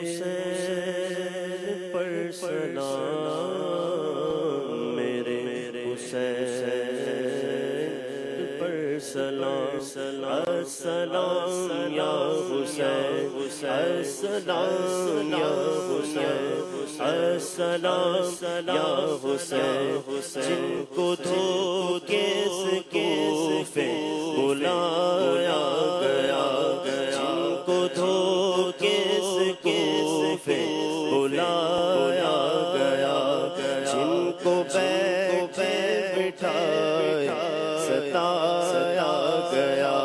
حسین پر سلام، میرے حسین پر سلام، السلام یا حسین، السلام یا حسین، السلام یا حسین، جن کو دھوکے سے کوفے بلایا گیا، جن کو دھوکے سے کوفے بلایا گیا، جن کو بیٹھے بٹھایا ستایا گیا،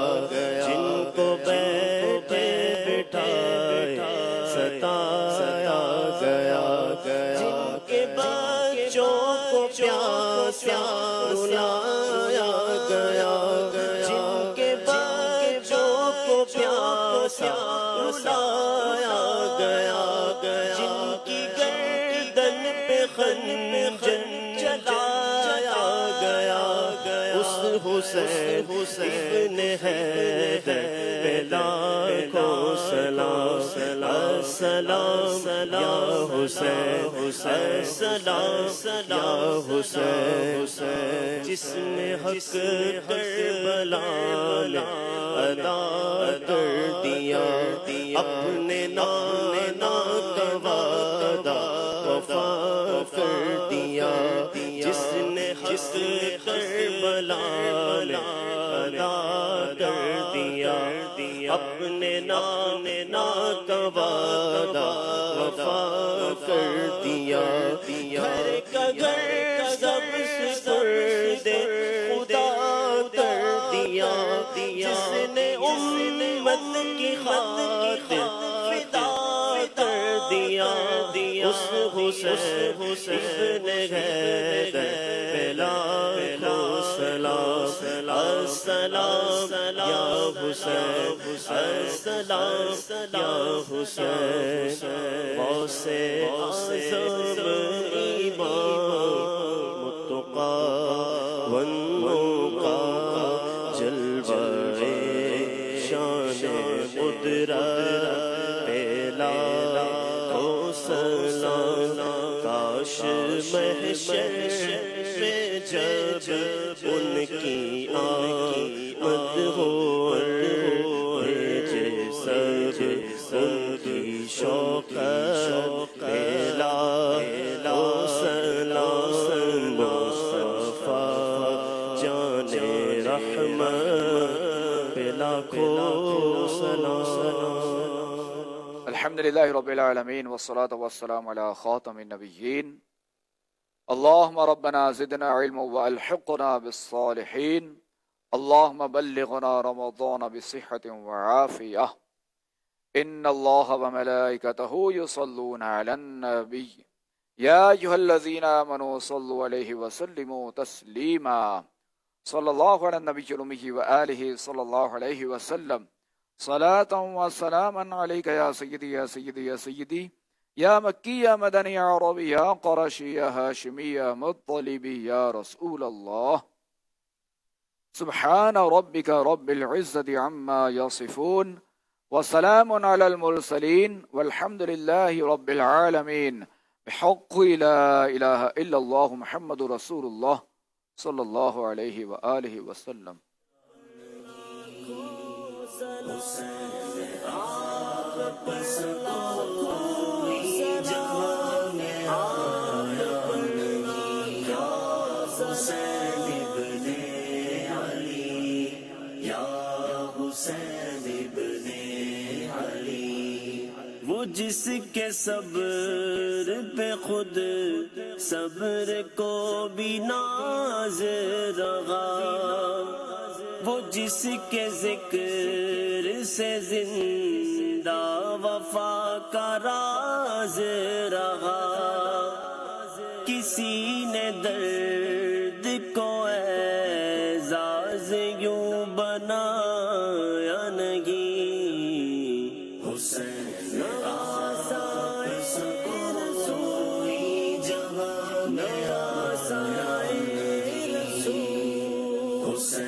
جن کو بیٹھے بٹھایا ستایا گیا، جن کے بچوں کو پیاسا رلایا گیا، جن کے بچوں کو پیاسا رلایا گیا، جن کی گردن پہ خنجر چلایا گیا، اس حسین ابن حیدر پہ لاکھوں سلام، السلام یا حسین، السلام یا حسین، جس نے حق کربلا میں ادا کر دیا، اپنے نانا کا وعدہ وفا کر دیا، جس نے حق کربلا میں ادا کر دیا، اپنے نانا کا وعدہ وفا کر دیا، گھر کا گھر سب سپرد خدا کر دیا، جس نے امت کی خاطر فدا کر دیا، اس حسین ابن حیدر پہ لاکھوں سلام، السلام یا حسین، السلام یا حسین، غوث اعظم امام متقی والنقا، جلوہ شان قدرت پہ لاکھوں سلام، کاش محشر میں جب ان کی آمد ہو، بھیجے سب ان کی شوقت پہ لاکھوں سلام، مصطفیٰ جان رحمت پہ لاکھوں سلام۔ الحمدللہ رب العالمین والصلاة والسلام علی خاتم النبیین اللهم ربنا زدنا علما والحقنا بالصالحين اللهم بلغنا رمضان بصحة وعافية إن الله وملائكته يصلون على النبي يا أيها الذين آمنوا صلوا عليه وسلموا تسليما صلى الله على النبي الأمي وآله صلى الله عليه وسلم صلاة وسلاما عليك يا سيدي يا سيدي يا سيدي يا مكي يا مدني يا عربي يا قرشي يا هاشمي يا مطلبي يا رسول الله سبحان ربك رب العزة عما يصفون وسلام على المرسلين والحمد لله رب العالمين بحق لا إله إلا الله محمد رسول الله صلى الله عليه وآله وسلم. وہ جس کے صبر پہ خود صبر کو بھی ناز رہا، وہ جس کے ذکر سے زندہ وفا کا راز رہا، کسی نے درد کو اعزاز یوں بنایا نہیں، حسین حسین